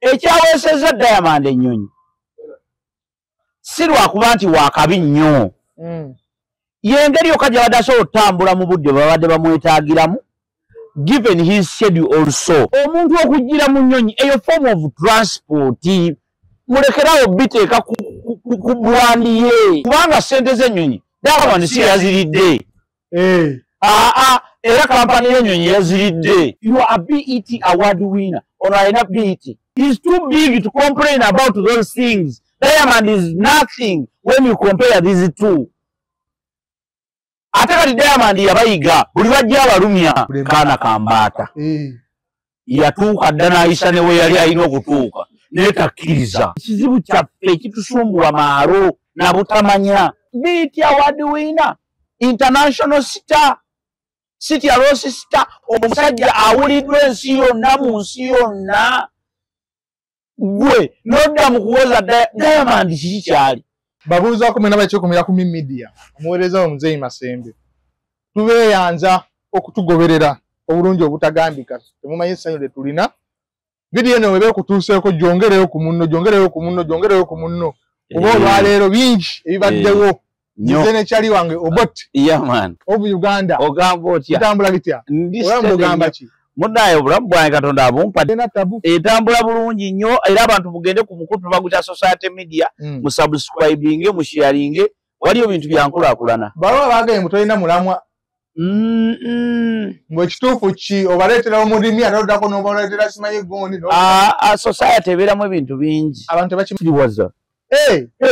Ekyaweesezza Diamond ennyonyi si lwakuba nti wakabi nnyo. Yengeri yokka gy'abadde asobola okutambula mu budde babadde bamwetaagiramu given his schedule also. Omuntu okujjira mu nnyonyi eyo form of transport mulekerawo biteeka ku brandi ye kubanga ssente z'ennyonyi Diamond si yaziridde. Era kampani y'ennyonyi yaziridde. You are a BET award winner or alina BET. He's too big to complain about those things. Diamond is nothing when you compare these two. Ate kati Diamond yabayiga buli bajja abalumya kaana kambaata. Yatuuka dda n'ayisa ne we yali alina okutuuka naye takkiriza. Ekizibu kyaffe kitusumbula maalo na butamanya. BET award winner, international star, City Rose star, omusajja awuliddwa ensi yonna mu nsi yonna. Gwe nodda mu kuwoza Diamond kiki kyali. Babuuza kumena bakyokumira ku media. Omuweereza omuzeeyi Masembe. Tubeeyanza okutugoberera obulungi obutagambika. Temumanyi essanyu lye tulina. Video eno webe kutuuseeko jongereyo ku munno. Kuba olwaleero bingi ebibaddewo. Nze ne kyali wange Obot. Yeah man. Obu Uganda. Ogamba otya? Kitambula kitya? Ogamba ki? Mudaye obulamu bwange Katonda abumpadde na tabu. Etambula bulungi nnyo era abantu mugende ku mukutu bagutya Society Media mu subscribing mu sharing waliyo bintu byankulaakulana. Bawa bagaye mutolina mulamwa. Mwe kituufu ki obaleetera omulimi atadako n'obaleetera simanyi gondi. Society ebeeramu ebintu bingi. Abantu bakiriwaza.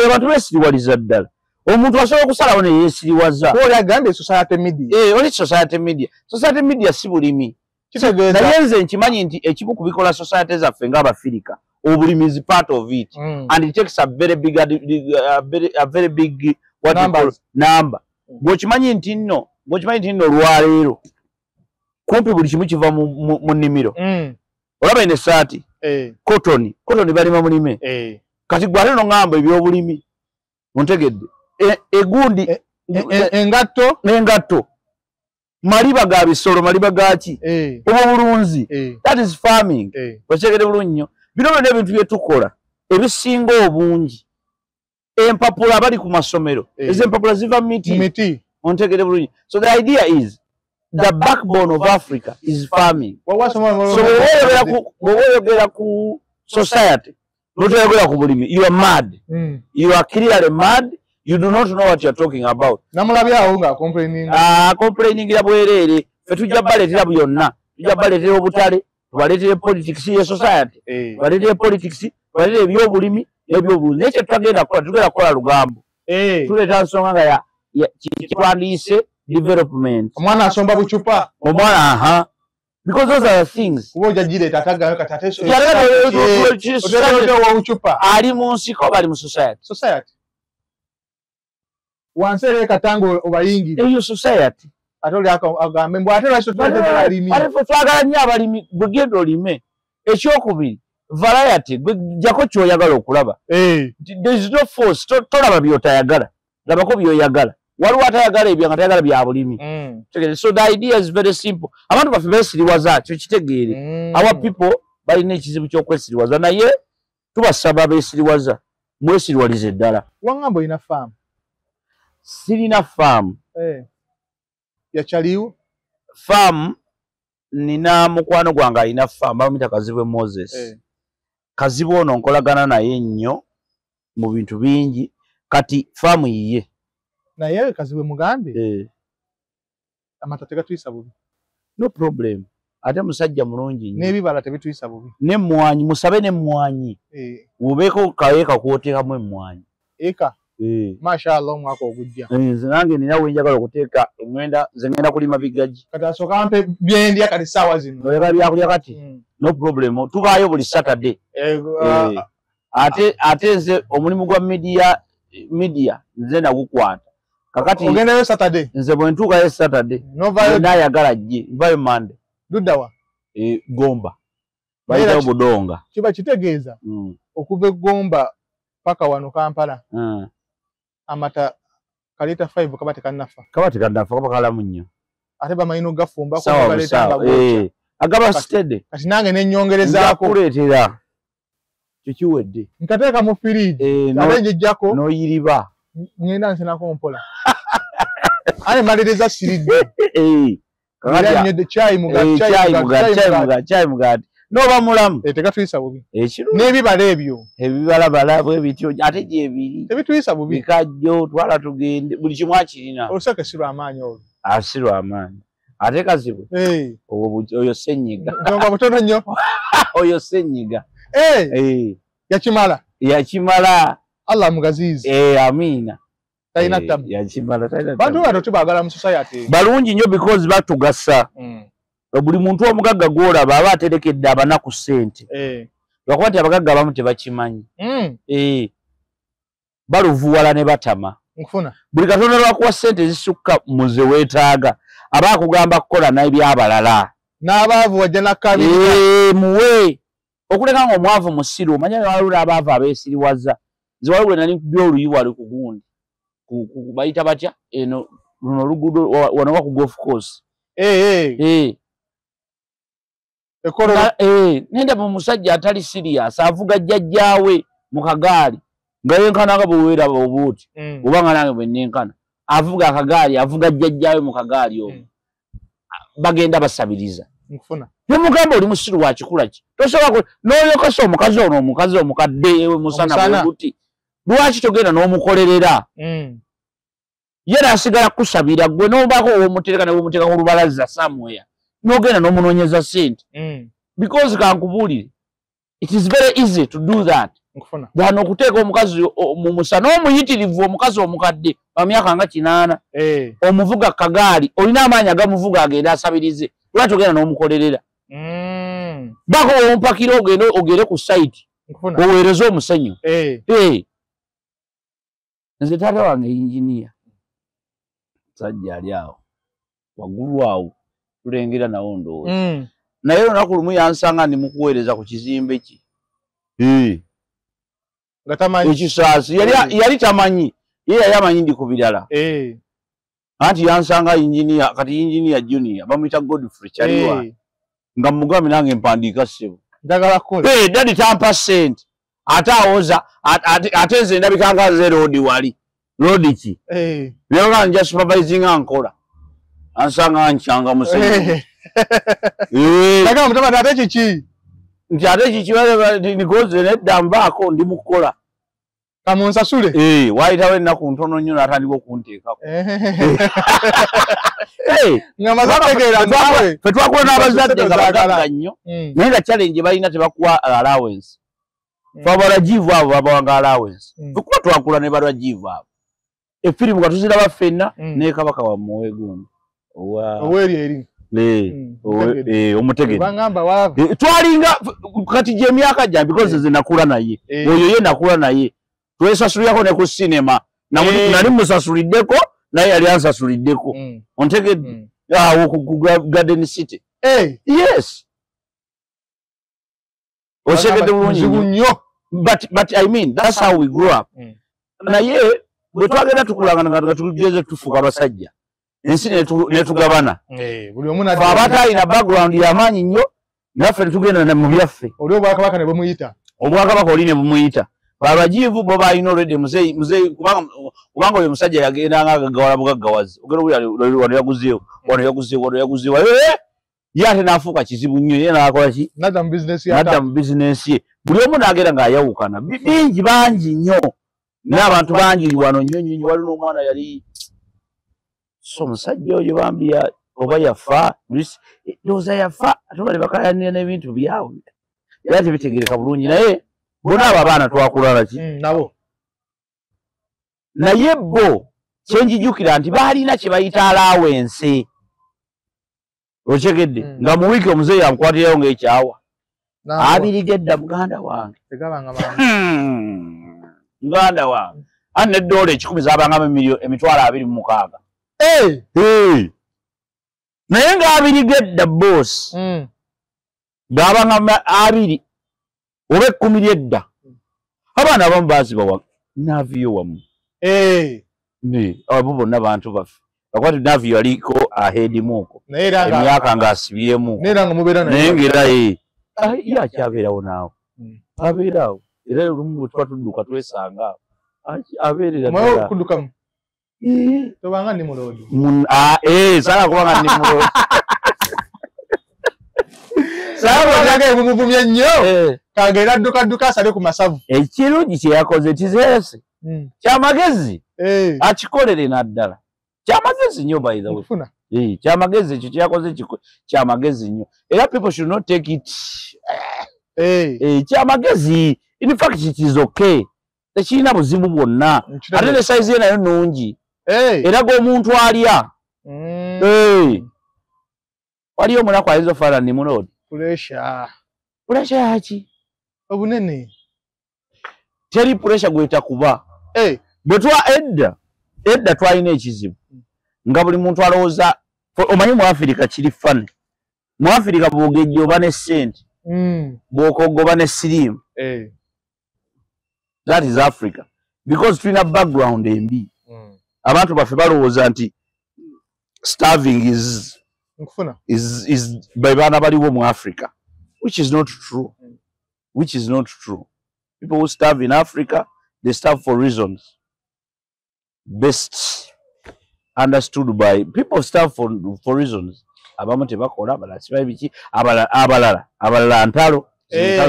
Abantu beesiriwaliza ddala. Omuntu asobola okusalawo ne yeesiriwaza. Oli agambye Society Media. Oli Society Media. Society Media si bulimi. Kitegeeza. Naye nze nkimanyi nti ekimu ku bikola society zaffe ng'Abafirika. Obulimi is part of it. And it takes a very big what number. Bw'okimanyi nti nno olwaleero kumpi buli kimu kiva mu nnimiro. Olaba eno essaati. Cotton balima mulime. Kati gwe ate n'oŋŋamba eby'obulimi. Ontegedde. Egundi n'engatto. Maliba ga bisolo, maliba gaki. Obulunzi. That is farming. Okitegedde bulungi nnyo. Bino byonna ebintu bye tukola ebisinga obungi. Empapula bali ku masomero. Ezo empapula ziva mu miti. Ontegedde bulungi. So the idea is the backbone of Africa is farming. So bw'oyogera ku society, n'otoyogera ku bulimi, you are mad. You are clearly mad. You do not know what you are talking about. Namulabyawo nga complaining. Complaining ya bwerere. Fe tujja baleetera byonna. Tujja baleetera obutale, tubaleetere politics ye society. Tubaleetere politics, tubaleetere ebyobulimi, ebyobulimi. Naye kye tugenda kukola lugambo. Tuleeta nsonga nga kitwandiise development. Omwana asomba bucupa. Omwana because those are the things. Kuboja jile tataga katateso. Ali mu nsiko bali mu society. Wansere katango obayingi. Eyo society. Atoli agambe mbwa ate lwaki tutwala alimi. Ate twagala nnyo abalimi bwegenda olime. Ekyokubiri variety jako kyoyagala okulaba. There is no force. Tolaba byotayagala. Labako byoyagala. Waliwo atayagala ebyo nga tayagala bya bulimi. So the idea is very simple. Abantu baffe beesiriwaza kyo kitegeere. Our people balina ekizibu ky'okwesiriwaza naye tubasaba beesiriwaza mwesiriwalize ddala. Wangambo ina farm. Sirina farm. Yachaliwo? Farm nina mukwano gwange alina farm bamuyita Kazibwe Moses. Kazibwe ono nkolagana naye nnyo mu bintu bingi kati farm yiye. Naye Kazibwe mugambe? Amata tegatuyisa bubi. No problem. Ate musajja mulungi nnyo. N'ebibala tebituyisa bubi. N'emmwanyi musabe n'emmwanyi. Ubeeko kaweeka kwoteekamu emmwanyi. Eka? Mashallah omwaka ogujja. Nze nange nina wenjagala okuteeka engwenda nze ngenda kulima bigaji. Kati asooka mpe byendya kati ssaawa zino. Oleka byakulya kati. No problem. Tubaayo buli Saturday. Ate nze omulimu gwa media nze nagukwata. Kakati ogendayo Saturday. Nze bwe ntuukayo Saturday. Novayo nayagala jje. Nvayo Monday. Duddawa? Gomba. Bayitayo Budonga. Kiba kitegeeza. Okuva Gomba paka wano Kampala. Amata kalita 5 kaba tekannafa. Kaba tekannafa kaba kalamu nnyo. Ate bamayino gafumba ko kaleta nga agaba steady. Kati nange ne nnyongerezaako. Kuleetera. Tukiwedde. Nkateeka mu firiji. Ate njijjako. N'oyiriba. Ngenda nsinako mpola. Aye maliriza siridde. Chai mugati. Noba mulamu. Tekatuyisa bubi. Ekiro. N'ebibala ebyo. Ebibala bwe bityo ate gyebiri. Tebituyisa bubi. Bikajjo twala tugende buli kimu akirina. Olusaka sirwa amaanyi olwo. Asirwa amaanyi. Ate kazibu. Oyo senyiga. Ndonga butono nnyo. Oyo senyiga. Yakimala. Allah mugazizi. Amina. Taina tabu. Yakimala taina tabu. Bantu bano tubagala mu society. Balungi nnyo because batugasa. Buli muntu omugagga gw'olaba aba aterekedde abanaku ssente. Lwakuba nti abagagga abamu tebakimanyi. Baluvuwala ne batama. Nkufuna. Buli Katonda lwakuwa ssente ezisukka mu ze weetaaga aba akugamba kukola n'ebyabalala. N'abaavu wajja nakabiri. Muwe. Okuleka ng'omwavu musiru omanya waliwo abaavu abeesiriwaza. Nze waliwo nali nkubye oluyiwa ali ku gundi. Bayita batya? Eno luno oluguudo wano wa ku golf course. Nenda mu musajja atali serious avuga jjajjaawe mu kagaali nga yenkana nga bweweera obuuti obanga nange bwe nenkana avuga akagaali avuga jjajjaawe mu kagaali omwo bagenda basabiriza nkufuna nemugamba oli musiru wa kikula ki tosobola n'oyokasa omukazi ono omukazi omukadde ewe musana bweguti lwaki togenda n'omukolerera ye n'asigala kusabira gwe n'obaako owomutereka ne womuteeka ku lubalaza somewhere n'ogenda n'omunoonyeza ssente because kankubuulire it is very easy to do that than okuteeka omukazi mu musana omuyitirivu omukazi omukadde wa myaka nga 8 omuvuga kagaali olina amaanyi agamuvuga agenda asabirize lwaki ogenda n'omukolerera bako ompakira ogere ku site oweereze omusenyu nze taata wange engineer sajja ali awo waggulu awo tulengera nawo ndowooza naye olunaku lumu yansanga ndi mukuweereza ku kizimbe ki ekisaasi yali tamanyi ye yali amanyi ndi ku birala anti yansanga engineer kati engineer junior bamuyita Godfrey Chaliwa nga mugambi nange mpandiika ssebo dadi tampa ssente ate awoza ate nze ndabika nga nze roadi wali roadi ki nayoga nja supervising ankola ansanga nkyanga musenyi ate kiki nti ate kiki nikoze nedda mbaako ndi mukukola kamunsasule waayitawo ennaku ntono nnyo n'atandika okunteekako fe twakula n'abazadde nga bagagga nnyo naye nga challenge balina tebakuwa allowance fe abalajivu abo babawanga allowance fekuba twakula ne balajivu abo efirimu nga tuziraba ffenna naye kabaka wamme owegundi oweeri omutegere twalinga kati gy'emyaka gyange because nze nakula naye oyo ye nakula naye twesasulirako ne ku sinema nali musasuliddeko naye yali ansasuliddeko ontegedde awo ku Garden City yes osekedde bulungi nnyo but I mean that's how we grew up naye bwe twagenda tukulanga nga tugeze tufuuka basajja ensi netugabana buli omu abatalina background y'amaanyi nnyo naffe netugenda mu byaffe oli obwakabaka ne bumuyita obwakabaka oli ne bumuyita babajivu bo balina already muzeyi kubanga oyo musajja yagendanga agagawala bugaggawazi ogenda wano yaguzeewo ye ate n'afuuka kizibu nnyo ye n'akola ki nadda mu bizinensi ye buli omu n'agenda ng'ayawukana bingi bangi nnyo n'abantu bangi wano nnyo wali n'omwana yali so omusajja oyo bambi oba yafa ndowooza yafa ate bali bakayanira n'ebintu byabwe era tebitegereka bulungi naye bona abo abaana twakulala ki nabo naye bo kyenjijukira nti baalina kye bayita allowance okyegedde nga mu wiiki omuzeeyi amukwatirayo ng'ekyawa abirigedda muganda wange muganda wange ani nedoola 10 zabangamu emitwalo 26 naye ng'abirigedda boss ng'abanga 2 oba 10 lyedda abaana abamu baazibawa naaviyo wamu abo bonna bantu baffe bakwati naaviyo aliko ahedimuuko emyaka ng'asibyemu naye ng'era ye akyabeerawo naawe abeerawo era lumu twatudduka twesanga abeerera mwe kudukamu tobanga ndi mulodi sala kubanga ndi mulodi sala mumuvumye nnyo kagera dduka asale ku masavu ekirungi kye yakoze kizeese kyamagezi akikolere naddala kyamagezi nnyo by the way kyamagezi ekyo kyakoze kyamagezi nnyo era people should not take it kyamagezi in fact it is okay tekirina buzibu bwonna ate ne size ye nayo nnungi era g'omuntu alya waliyo omunaku ayinza ofaana ni mulodi puresha yaki obunene teri puresha gweta kuba bwe twa edda twalina ekizibu nga buli muntu alowooza omanyi mu Afirika kiri fane mu Afirika bwogejja oba ne ssente bw'okoggoba ne siriimu that is Africa because tulina background embi abantu baffe balowooza nti starving is by baana baliwo mu Africa which is not true people who starve in Africa they starve for reasons best understood by people starve for reasons abamu tebakola abalala biki abalala ntalo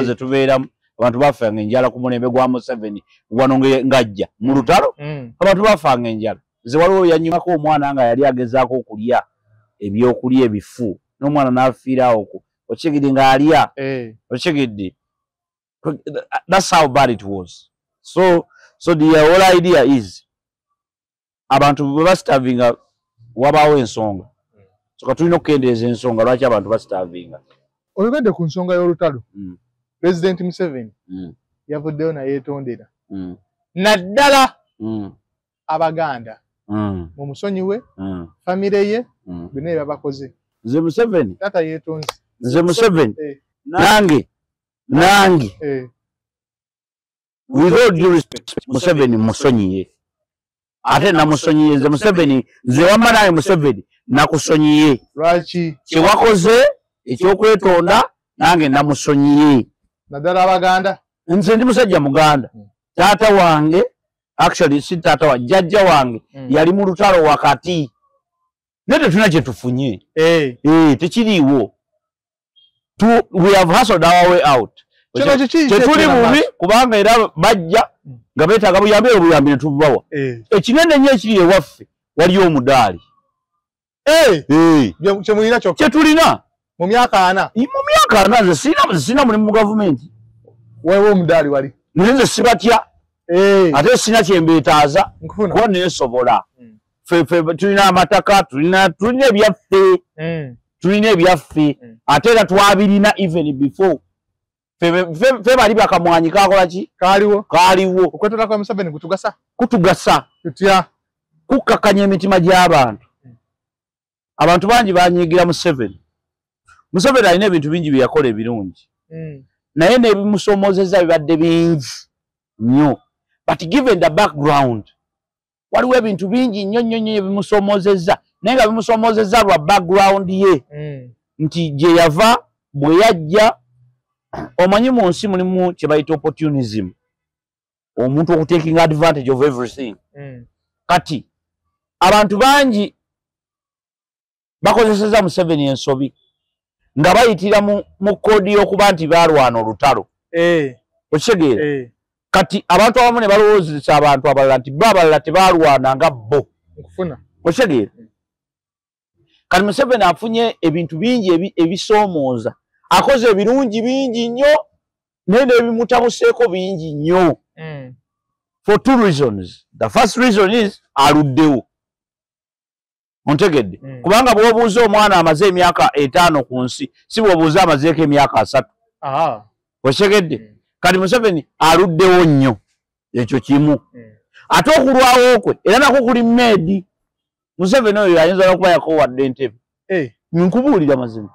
zetubeeramu abantu bafanga enjala ku mulembe gwa Museveni wano ngajja mu lutalo abantu bafanga enjala ze waliwo yanyumako omwana nga yali agezaako okulya ebyokulya ebifu n'omwana n'afiirawo okigidde ng'alya okigidde that's how bad it was so the whole idea is abantu bwe bastarvinga wabaawo ensonga soka tulina okukendeeza ensonga lwaki abantu bastarvinga oyogedde ku nsonga y'olutalo President Museveni yavuddeyo nayeetondera naddala Abaganda mumusonyiwe famire ye bino ebyabakoze nze Museveni tata yeetonze nze Museveni nange with all due respect Museveni musonyiye ate namusonyiye nze Museveni nze wamma naye Museveni nakusonyiye lwaki kyewakoze ekyokwetonda nange namusonyiye naddala Abaganda nze ndi musajja Muganda taata wange actually si taata wa jjajja wange yali mu lutalo wakati ne tetulina kye tufunye tekiriiwo we have hustled our way out tetuli bubi kubanga era bajja nga beetaaga buyambi ne tububawa ekinene nnyo ekiri ewaffe waliyo omudaali kyemulina kyokka kyetulina mu myaka ana nze sirina mulimu mu gavumenti waliwo omudaali wali naye nze sibatya ate sina kyembeetaaza kuba neesobola tulina amataka tulina ebyaffe ate era twabirina even before fe bali bakamwanyi kakola ki kaaliwo okwetola kwa Museveni kutugasa tutya kukkakanya emitima gy'abantu abantu bangi banyiigira Museveni alina ebintu bingi bye yakola ebirungi naye n'ebimusoomozezza bibadde bingi nnyo but given the background waliwo ebintu bingi nnyo ebimusoomozezza naye nga bimusoomozezza lwa background ye nti gye yava bwe yajja omanyi mu nsi mulimu kye bayita opportunism omuntu okutaking advantage of everything kati abantu bangi bakozeseza Museveni ensobi nga bayitira mu koodi y'okuba nti baalwana olutalo okitegeera kati abantu abamu ne balowoozesa abantu abalala nti bo abalala tebaalwana nga bo okitegeera kati Museveni afunye ebintu bingi ebisoomooza akoze ebirungi bingi nnyo naye n'ebimutabuseeko bingi nnyo for two reasons the first reason is aluddewo ontegedde kubanga bw'obuuza omwana amaze emyaka 5 ku nsi si bw'obuuza amazeeko emyaka 3 otegedde kati Museveni aluddewo nnyo ekyo kimu ate okulwawo kwe era nako kuli meedi Museveni oyo ayinza n'okuba yakowadde entebe nkubuulira mazima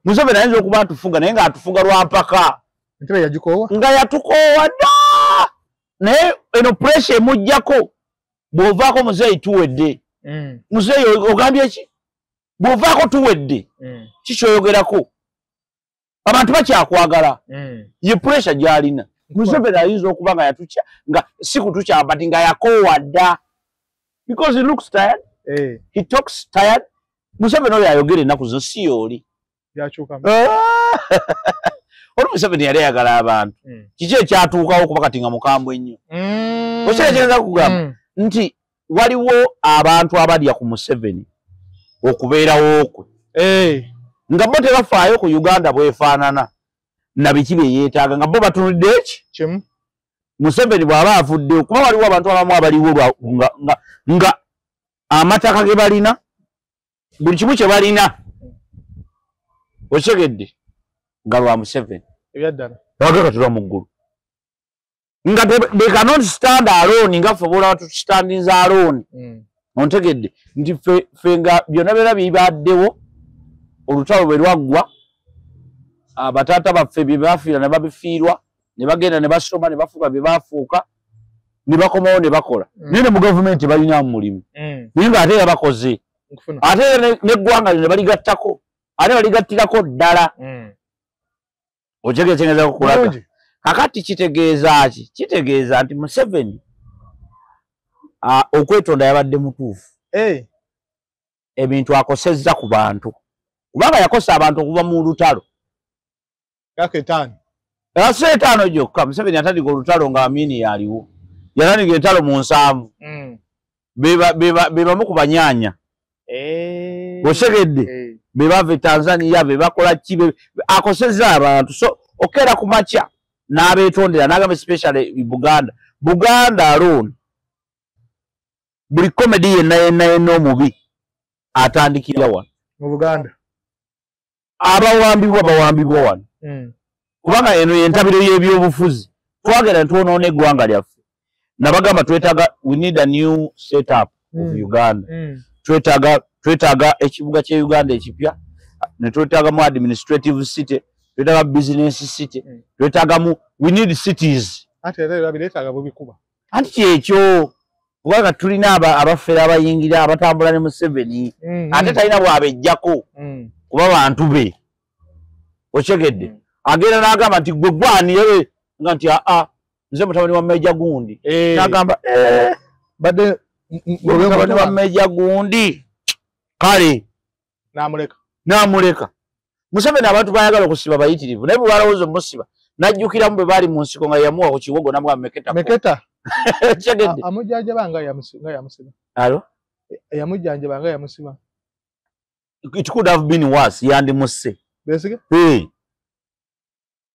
Museveni ayinza okuba atufuga naye ng'atufuga lwa mpaka entebe yagikoowa nga yatukoowa dda naye eno pressure emuggyako bw'ovaako muzeeyi tuwedde muzeeyi ogambye ki bw'ovaako tuwedde kikyoyogerako abantu bakyakwagala ye pressure gy'alina Museveni ayinza okuba nga yatucha nga si kutucha but nga yakowa dda because he looks tired. He talks tired. Museveni oyo ayogera ennaku zo si oli yakyuka oli Museveni yali ayagala abantu kiki ekyatuukawo okuba kati nga mukambwe ennyo okyekyenza kugamba nti waliwo abantu abalya ku Museveni okubeerawo kwe nga bo tebafaayo ku Uganda bwefaanana na biki bye yeetaaga nga bo batunudde eki Museveni bw'aba avudde kuba waliwo abantu abamu abaliwo nga amataka ge balina buli kimu kye balina okyegedde nga lwa Museveni ebyaddala bagakatulwa mu ggulu nga they cannot stand alone nga ffe bola tutustandinza alone ontegedde nti ffe nga byonna byonna bibaddewo olutalo bwe lwaggwa abataata baffe bye bafiira ne babifiirwa ne bagenda ne basoma ne bafuuka bye bafuuka ne bakomawo ne bakola naye ne mu gavumenti balina mu mulimu naye ng'ate yabakoze ate n'eggwanga lino ne baligattako ate baligattirako ddala okyegeza kukulaga kakati kitegeeza ki kitegeeza nti Museveni okwetonda yabadde mutuufu ebintu akosezza ku bantu kubanga yakosa abantu okuva mu lutalo seetaano gyokka Museveni yatandika olutalo nga Amini yaliwo yatandika entalo mu 7 be bamu ku banyaanya osegedde be bava e Tanzania be bakola ki akosezza abantu so okera ku makya n'abeetondera n'agamba especially Buganda alone buli comedy yenna omubi atandikira wano mu Buganda abawambibwa wano kubanga eno yentabiro y'ebyobufuzi twagera ntwonoona eggwanga lyaffe nabagamba twetaaga we need a new setup of Uganda twetaaga ekibuga kye Uganda ekipya ne twetaaga mu administrative city twetaaga business city twetaaga we need cities ate lero bireetaaga bubikuba anti kyekyo kubanga tulina abafera abayingira abatambula ne Museveni ate talina bwabejjako kuba bantu be okyegedde agenda n'agamba nti gwe gwani nga nti nze mutabani wa Meja Gundi n'agamba badde mutabani wa Meja Gundi kale n'amuleka Museveni abantu bayagala okusiba bayitirivu naye bwe balowooza musiba n'ajjukiramu bwe baali mu nsiko nga yamuwa ku kiwogo namugamba meketa kyegedde amujjanjaba nga yamusiba alo yamujjanjaba nga yamusiba it could have been worse yandimusse besige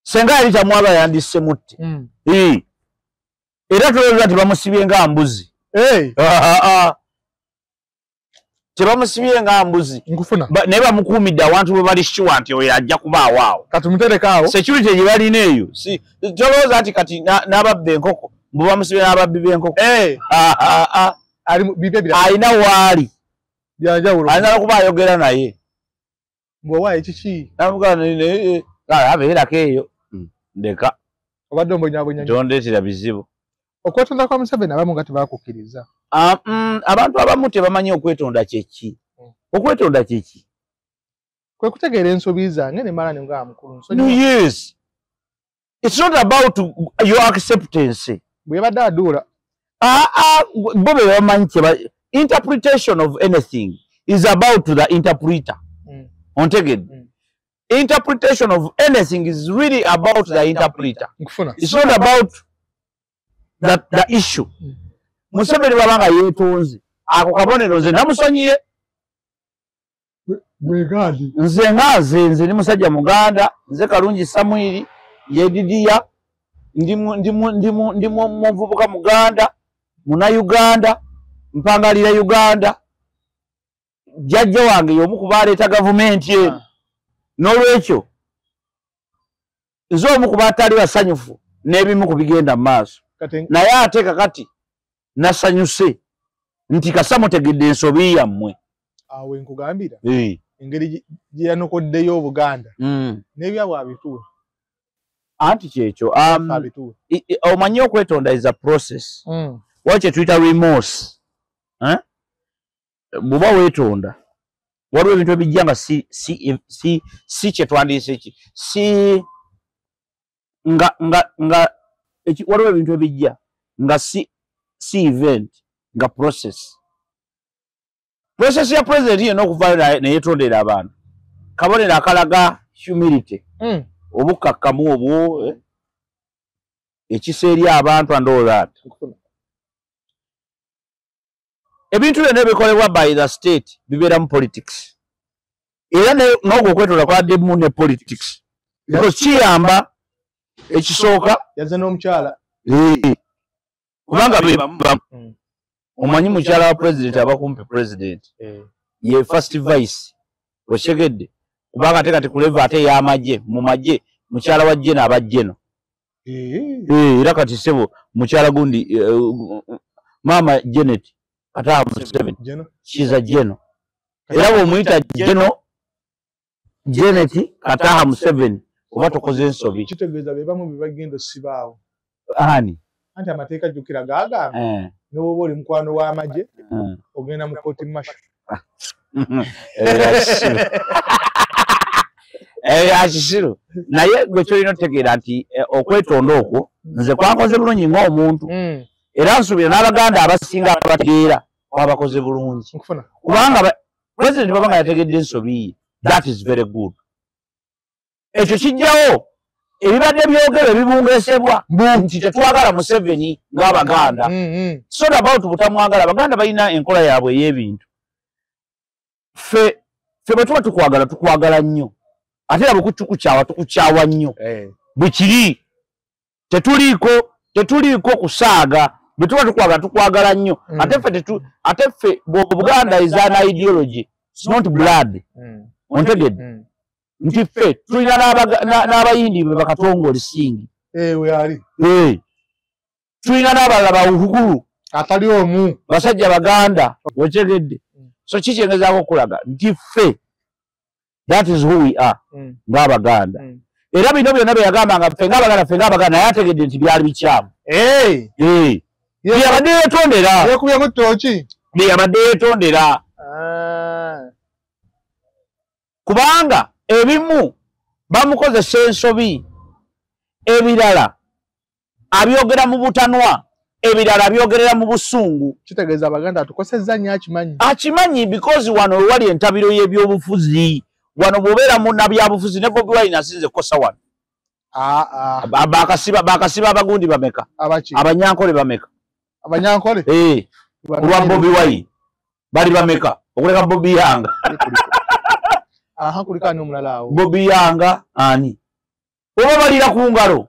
senga yali tamwaba yandisse mutte era tulowooza nti bamusibye nga mbuzi tebamusibye nga mbuzi naye bamukuumidde awantu bwe bali sure nti oyo ajja kubaawo awo kati muterekaawo security gye balina eyo tolowooza nti kati n'ababba enkoko mbu bamusibye n'ababbi b'enkoko alina waali alina okuba ayogera naye mbwewaayo kiki abeerako eyo ndeka obadde ombonyabonya tondeetera bizibu okwetonda kwa Museveni abamu nga tebakukkiriza abantu abamu tebamanyi okwetonda kyeki okwetonda kyeki kwe kutegeera ensobi zange ne mala nga mukulu yes it's not about your acceptance bwe badde aduula bo be bamanyi interpretation of anything is about the interpreter ontegedde interpretation of anything is really about the interpreter it's not about the issue Museveni babanga yeetonze ako kabonero nze namusonyiye nze ni musajja muganda nze Kalungi Samwiri yedidiya ndi muvubuka muganda muna Uganda mpangalira Uganda jjajja wange y'omu ku baleeta gavumenti eno n'olwekyo nze omu ku baatali basanyufu n'ebimu ku bigenda mu maaso naye ate kakati nasanyuse nti kasa mutegedde ensobi yammwe awe nkugambira engeri gye yanokoddeyo Obuganda n'ebyabwe abituwe anti kyekyo omanyi okwetonda is a process waliwo kye tuyita remorse bw'oba weetonda waliwo ebintu ebijja nga si kye twandiise ki si nga waliwo ebintu ebijja nga si event nga process ya president yena okuvaayo neyetondera abantu kabonero akalaga humility obukakkamu obwo ekisa eri abantu and all that ebintu byonna ebikolebwa by the state bibeera mu politics era n'ogwo okwetoola kwadaddemu ne politics because kiyamba ekisooka yaze n'omukyala kubanga omanyi mukyala wa president aba kumpi president ye first vice okyegedde kubanga ate kati kuleva ate ey'amagye mu magye mukyala wa jeno aba jeno era kati sebo mukyala gundi mama Janet Kataha Museveni she's a jeno era bw'omuyita jeno Janet Kataha Museveni oba tokoze ensobi kitegeeza be bamu bibagenda sibaawo ani anti amateeka jjukira gaagamba n'oba oli mukwano w'amagye ogenda mu kooti mashu akisiru naye gwe kyolina otegeera nti okwetonda okwo nze kwankoze bulungi ng'omuntu era nsuubira n'abaganda abasinga abategeera kwabakoze bulungi kubanga president baba nga yategedde ensobi ye that is very good ekyo kijjawo ebibadde byogerwa ebibungesebwa nti tetwagala Museveni ng'abaganda so about butamwagala abaganda balina enkola yaabwe ey'ebintu ffe bwe tuba tukwagala nnyo ate era bwe tukukyawa tukukyawa nnyo bwe kiri tetuliiko kusaaga bwe tuba tukwagala nnyo ate ffe Buganda is an ideology it's not blood ontegedde nti ffe tulina n'abayindi be bakatongola singi tulina n'abalala bawuhugulu atali omu basajja baganda wekyegedde so kikyengezaako okulaga nti ffe that is who we are ng'abaganda era bino byonna bye yagambanga ffe ng'abaganda naye ategedde nti byali bikyamu byeyabadde yeetondera yekubyemu ttooki byeyabadde yeetondera kubanga ebimu bamukozesa ensobi ebirala abyogera mu butanwa ebirala abyogerera mu busungu kitegeeza abaganda atukosezza nnyo akimanyi because wano wewali entabiro y'ebyobufuzi wano bw'obeera munnabyabufuzi ne Bobi Wine asinze kosa wano bakasiba abagundi bameka abanyankole bameka abanyankole olwa Bobi Wine bali bameka okuleka Bobi Yanga kuliko ani omulala awo Bobi Yanga ani oba balira ku ngalo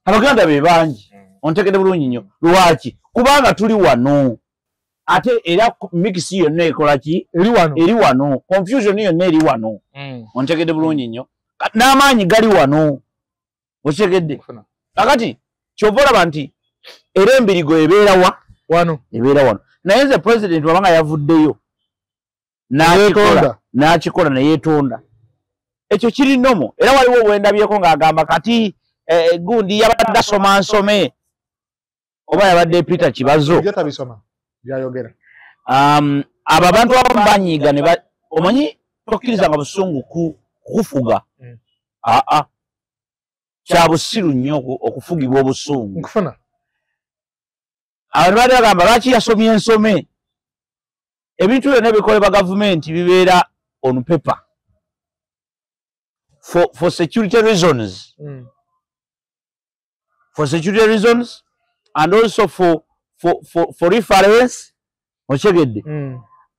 abaganda be bangi ontegedde bulungi nnyo lwaki kubanga tuli wano ate era mix yonna ekola ki eri wano confusion yonna eri wano ontegedde bulungi nnyo n'amaanyi gali wano okitegedde kakati kyova olaba nti era embirigo ebeera wano naye nze president wabanga yavuddeyo n'akikola neyeetonda ekyo kiri nomo era waliwo obwendabyeko ng'agamba kati gundi yabadde asoma nsome oba yabadde Peter Kibazo abo abantu abamu banyiiga omanyi tokkirizanga busungu kufuga kya busiru nnyo okufugibwa obusungu abantu badde bagamba lwaki yasomye ensome ebintu byonna ebikolebwa gavumenti bibeera on paper for security reasons and also for reference okyegedde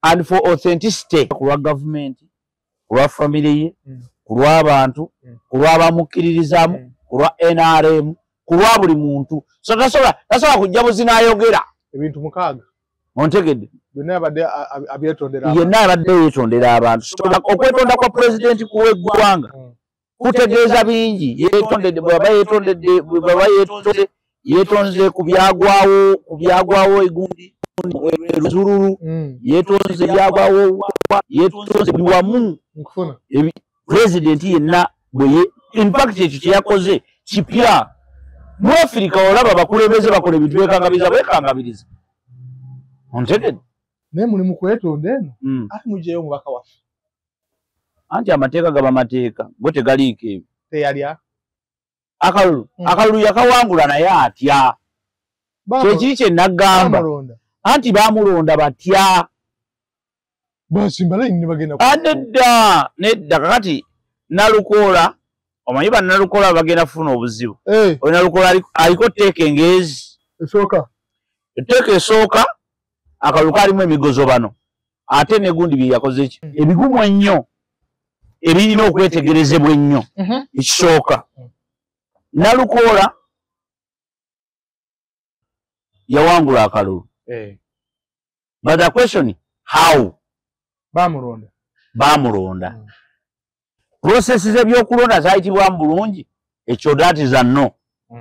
and for authenticity kulwa gavumenti kulwa family ye kulwa abantu kulwa abamukkiririzamu kulwa NRM kulwa buli muntu so tasobola kujja buzinayogera ebintu mukaaga ontegedde yenna yabadde yeetondera abantu okwetonda kwa president kuw'eggwanga kutegeeza bingi yeetonze ku byagwawo egundi Ruzururu yeetonze byagwawo yeetonze biwamu president yenna in fact ekyo kyeyakoze kipya mu Africa olaba abakulembeze bakola ebintu bekangabiriza ontegedde naye muli mu kwetonda eno ate muggyeyo omubaka waffe anti amateeka gaba mateeka go tegaliiko ebyo teyalya akalulu yakawangula naye atya kyekiri kye nagamba anti bamulonda batya nedda kakati Nalukoola omanyi bannalukoola bagenda kufuna obuzibu Nalukoola aliko tteeka engezi etteeka esooka akalulu kalimu emigozo bano ate ne gundi bye yakoze ki ebigumu ennyo ebirina okwetegerezebwa ennyo ekisooka Nalukoola yawangula akalulu but the question how bamulonda process z'ebyokulonda zayitibwa bulungi ekyo datiza no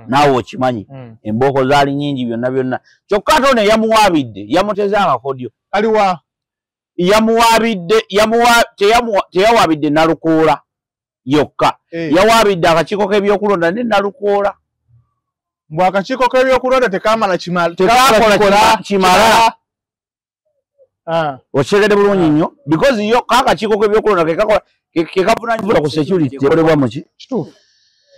naawe okimanyi embooko zaali nyingi byonna kyokka ate ono yamuwaabidde yamuteze amakodyo aliwa yamuwaabidde teyawaabidde Nalukoola yokka yawaabidde akakiiko k'ebyokulonda ne Nalukoola mbw akakiiko k'ebyokulonda tekamala kimala okitegedde bulungi nnyo because yo kaakakiiko k'ebyokulonda kekavunanyizibwa ku security tekolebwa muki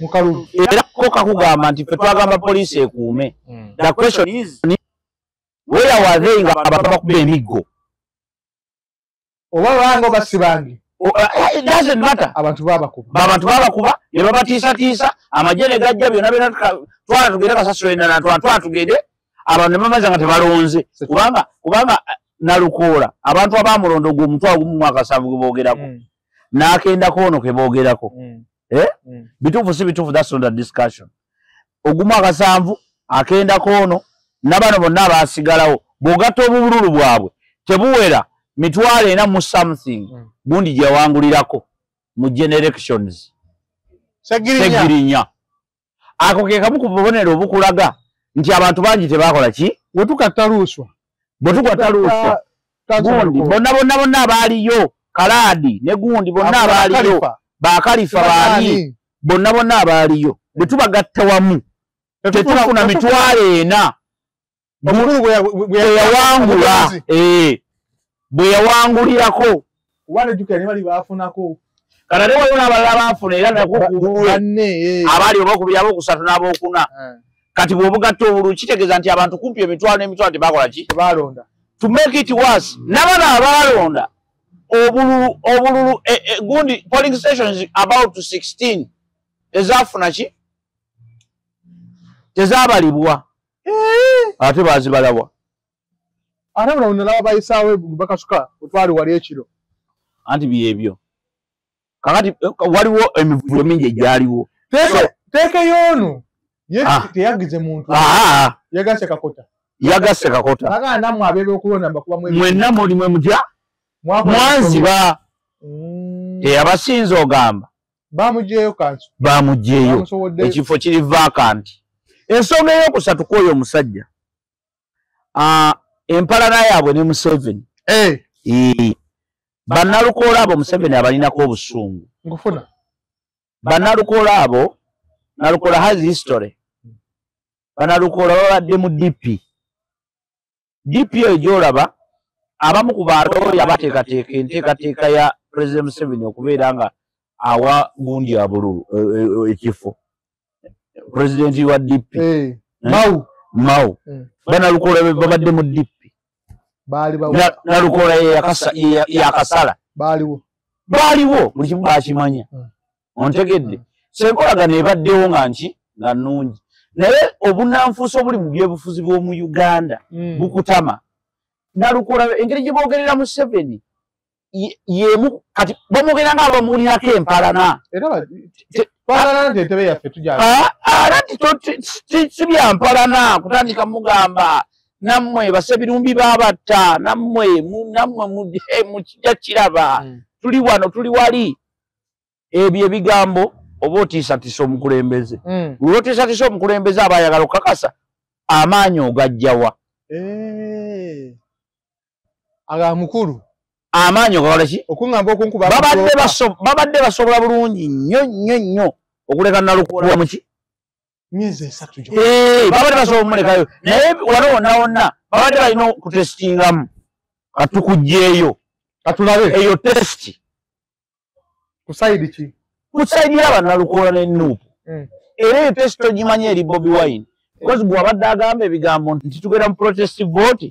mukalulu era ko kakugamba nti ffe twagamba poliisi ekuume the question is where were they nga abantu bakuba emiggo oba bango basibangi it doesn't matter abantu babakuba ne babatiisatiisa amagye ne gajja byonna twala tugende kasasiro endala twala tugende abantu ne bamaze nga tebalonze kubanga Nalukoola abantu abamulonda ogwo omutwalo gumu mwaka 7 gwe boogerako n'akendako ono ke boogerako bituufu si bituufu that's not a discussion ogumu akasanvu akendako ono nabano bonna abaasigalawo bw'ogatta obubululu bwabwe tebuwera 40 something gundi gye yawangulirako mu generations Segirinya ako ke kamu ku bubonero obukulaga nti abantu bangi tebakola ki bwe tukatta luuswa gundi bonna abaaliyo Kalaadi ne gundi bonna abaaliyo bakalifa baani bonna abaaliyo bwe tubagatta wamu tetufuna 40 bweyawangula bwe yawangulirako kanale waliwo n'abalala baafuna era nakukuulwe abaali obokubiri abokusatu n'abokuna kati bw'obugatta obululu kitegeeza nti abantu kumpi emitwalo n'emitwalo tebakola ki to make it worse n'abana abaalonda obululu gundi polling stations about 16 ezafuna ki tezabalibwa ate bazibalabwa ate bula nalaba bayisaawo bakasuka otwali wali ekiro anti byebyo kakati waliwo emivuyo mingi egyaliwo teeke y'ono teyagize muntu yagasse kakota naga namwe ab'ebyokulonda mbakuba mwenna muli mwe mutya mwanziba teyabasinza ogamba bamugyeyo kanso bamugyeyo ekifo kiri vacant ensonga ey'okusatu kwoyo omusajja empalana yaabwe ne Museveni bannalukoola abo Museveni abalinako obusungu ngufuna bannalukoola abo Nalukoola has history bannalukoola babadde mu DP eyo gy'olaba abamu ku bantu oyo abateekateeka enteekateeka ya President Museveni okubeera nga awa gundi abululu ekifo President wa DP Mau bannalukoola babadde mu DP Nalukoola yakasala baaliwo buli kimu bakimanya ontegedde senkolagano ebaddewo nga nnungi naye obunanfuusi obuli mu byebufuzi bw'omu Uganda bukutama Nalukoola engeri gye boogerera Museveni yemu kati bamwogera nga abamulinako empalana si byampalana kutandika mugamba nammwe basebirumbi babatta nammwe mukijja kiraba tuli wano tuli wali ebyo ebigambo oba otiisatiisa omukulembeze lwotiisatiisa omukulembeze aba ayagala okukakasa amaanyi ogajjawa aga mukulu amaanyi ogakola ki okungamba okunkuba babadde basobola bulungi nnyo okuleka Nalukoola muki myezi 3 babadde basobola omulekayo naye wonna babadde balina okutesitingamu katukugjeeyo katulabe eyo testi kusaidi ki kusaidira bannalukoola n'ennuupu era testo gimanye eri Bobi Wine because bwabadde agamba ebigambo nti tugenda mu protest vote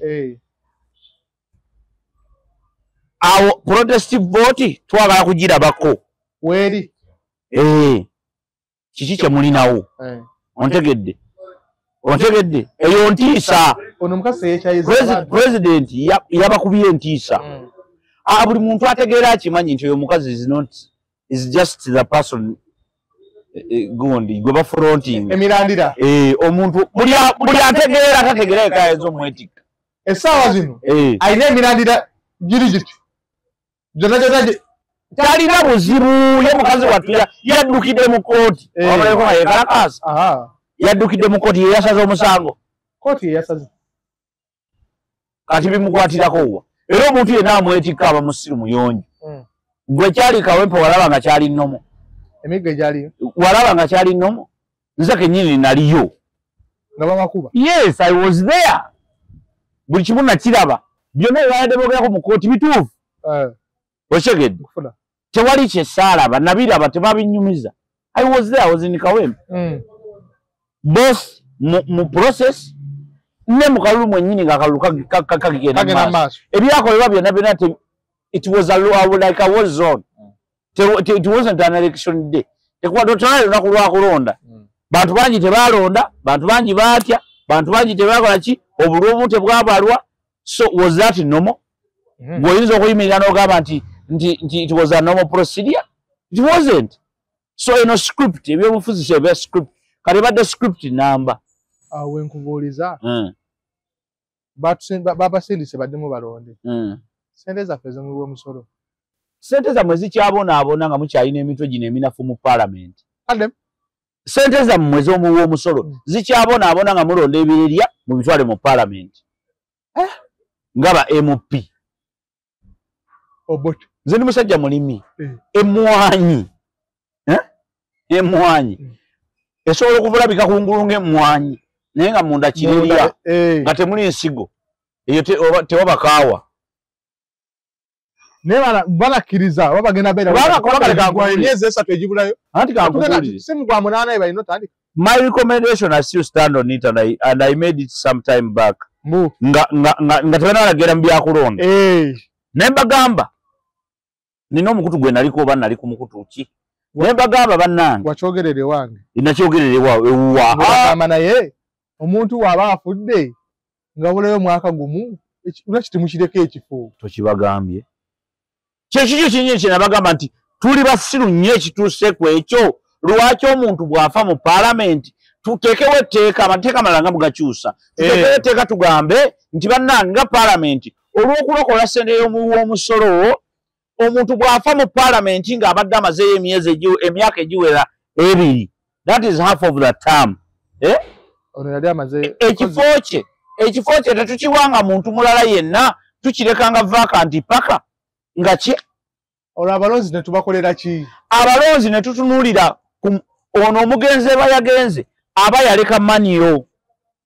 awo protest vote twagala kugirabako weri kiki kye mulinawo ontegedde eyo ntiisa ono mukase yechayiza president yabakubye ntiisa buli muntu ategeera akimanyi nti oyo mukazi is just the person gundi gwe bafronting emirandira omuntu buli ategeera atategeera ekaya ez'omwetika essaawa zino alina emirandira giri giti gyonna talina buzibu ye mukazi wattu yaddukidde mu kooti abaleko yekalakaasa yaddukidde mu kooti yeyasaze omusango kooti yeyasaze kati bimukwatirako wa era omuntu yenna amwetikka aba musiru muyonjo gwe kyali kawempe walaba nga kyali nnomo emigga egyaliyo walaba nga kyali nnomo nze kennyini naliyo nga bamakuba yes I was there buli kimu nakiraba byonna byebayadde boogerako mu kooti bituufu okyegedde tewali kyesaalaba nabiraba tebabinyumiza I was there I was in kawempe both mu process ne mu kalulu mwennyini ng'akalulu kagenda maaso ebyakolebwa byonna it was like a war zone it wasn't an election day tekwadotala lunaku lwakulonda bantu bangi tebalonda bantu bangi baatya bantu bangi tebakola ki obulwomu tebwabalwa so was that normal bw'oyinza okuyimirira n'ogamba nti it was a normal procedure it wasn't so eno script ebyobufuzi ebya script kale badde script namba wenkubuuliza babasindise baddemu balonde sente zaffe zomuwa omusolo sente zammwe zikyabonaabona nga mukyalina emitwe gino eminafu mu paalamenti sente zammwe z'omuwa omusolo zikyabonaabona nga mulonda ebirerya mu bitwale mu paalamenti ngaba MP nze ndi musajja mulimi emmwanyi esobola okuvulabika kungulu ng'emmwanyi naye nga munda kirerya nga temuli nsigo eyo tewaba kaawa naye banakkiriza oba bagenda emyezi esatu egibulayo anti kankubuulire simu gwa munaana balina otandika my recommendation I still stand on it and I made it some time back nga tebanalagera mu byakulonda naye mbagamba nina omukutu gwe naliko oba nali ku mukutu ki naye mbagamba bannange wakyogerere wange nakyogerere ewuwa naye omuntu waaba afudde nga bulayo mwaka gumu lwaki temukireko ekifo tokibagambye kyekikyo kinyini kye nabagamba nti tuli basiru nnyo ekituuseku ekyo lwaki omuntu bw'afa mu paalamenti tuteekewo etteeka amateeka amalala nga mugakyusa tuteekewo etteeka tugambe nti bannange nga paalamenti olw'okulokola ssente y'omuwa omusolo omuntu bw'afa mu paalamenti ng'abadde amazeeyo emyaka egiwera 2 that is half of the term ekifo kye tetukiwanga muntu mulala yenna tukirekanga vakanti paka nga kye olwo abalonzi ne tubakolera ki abalonzi ne tutunuulira ono omugenzi eba yagenze aba yaleka maniyo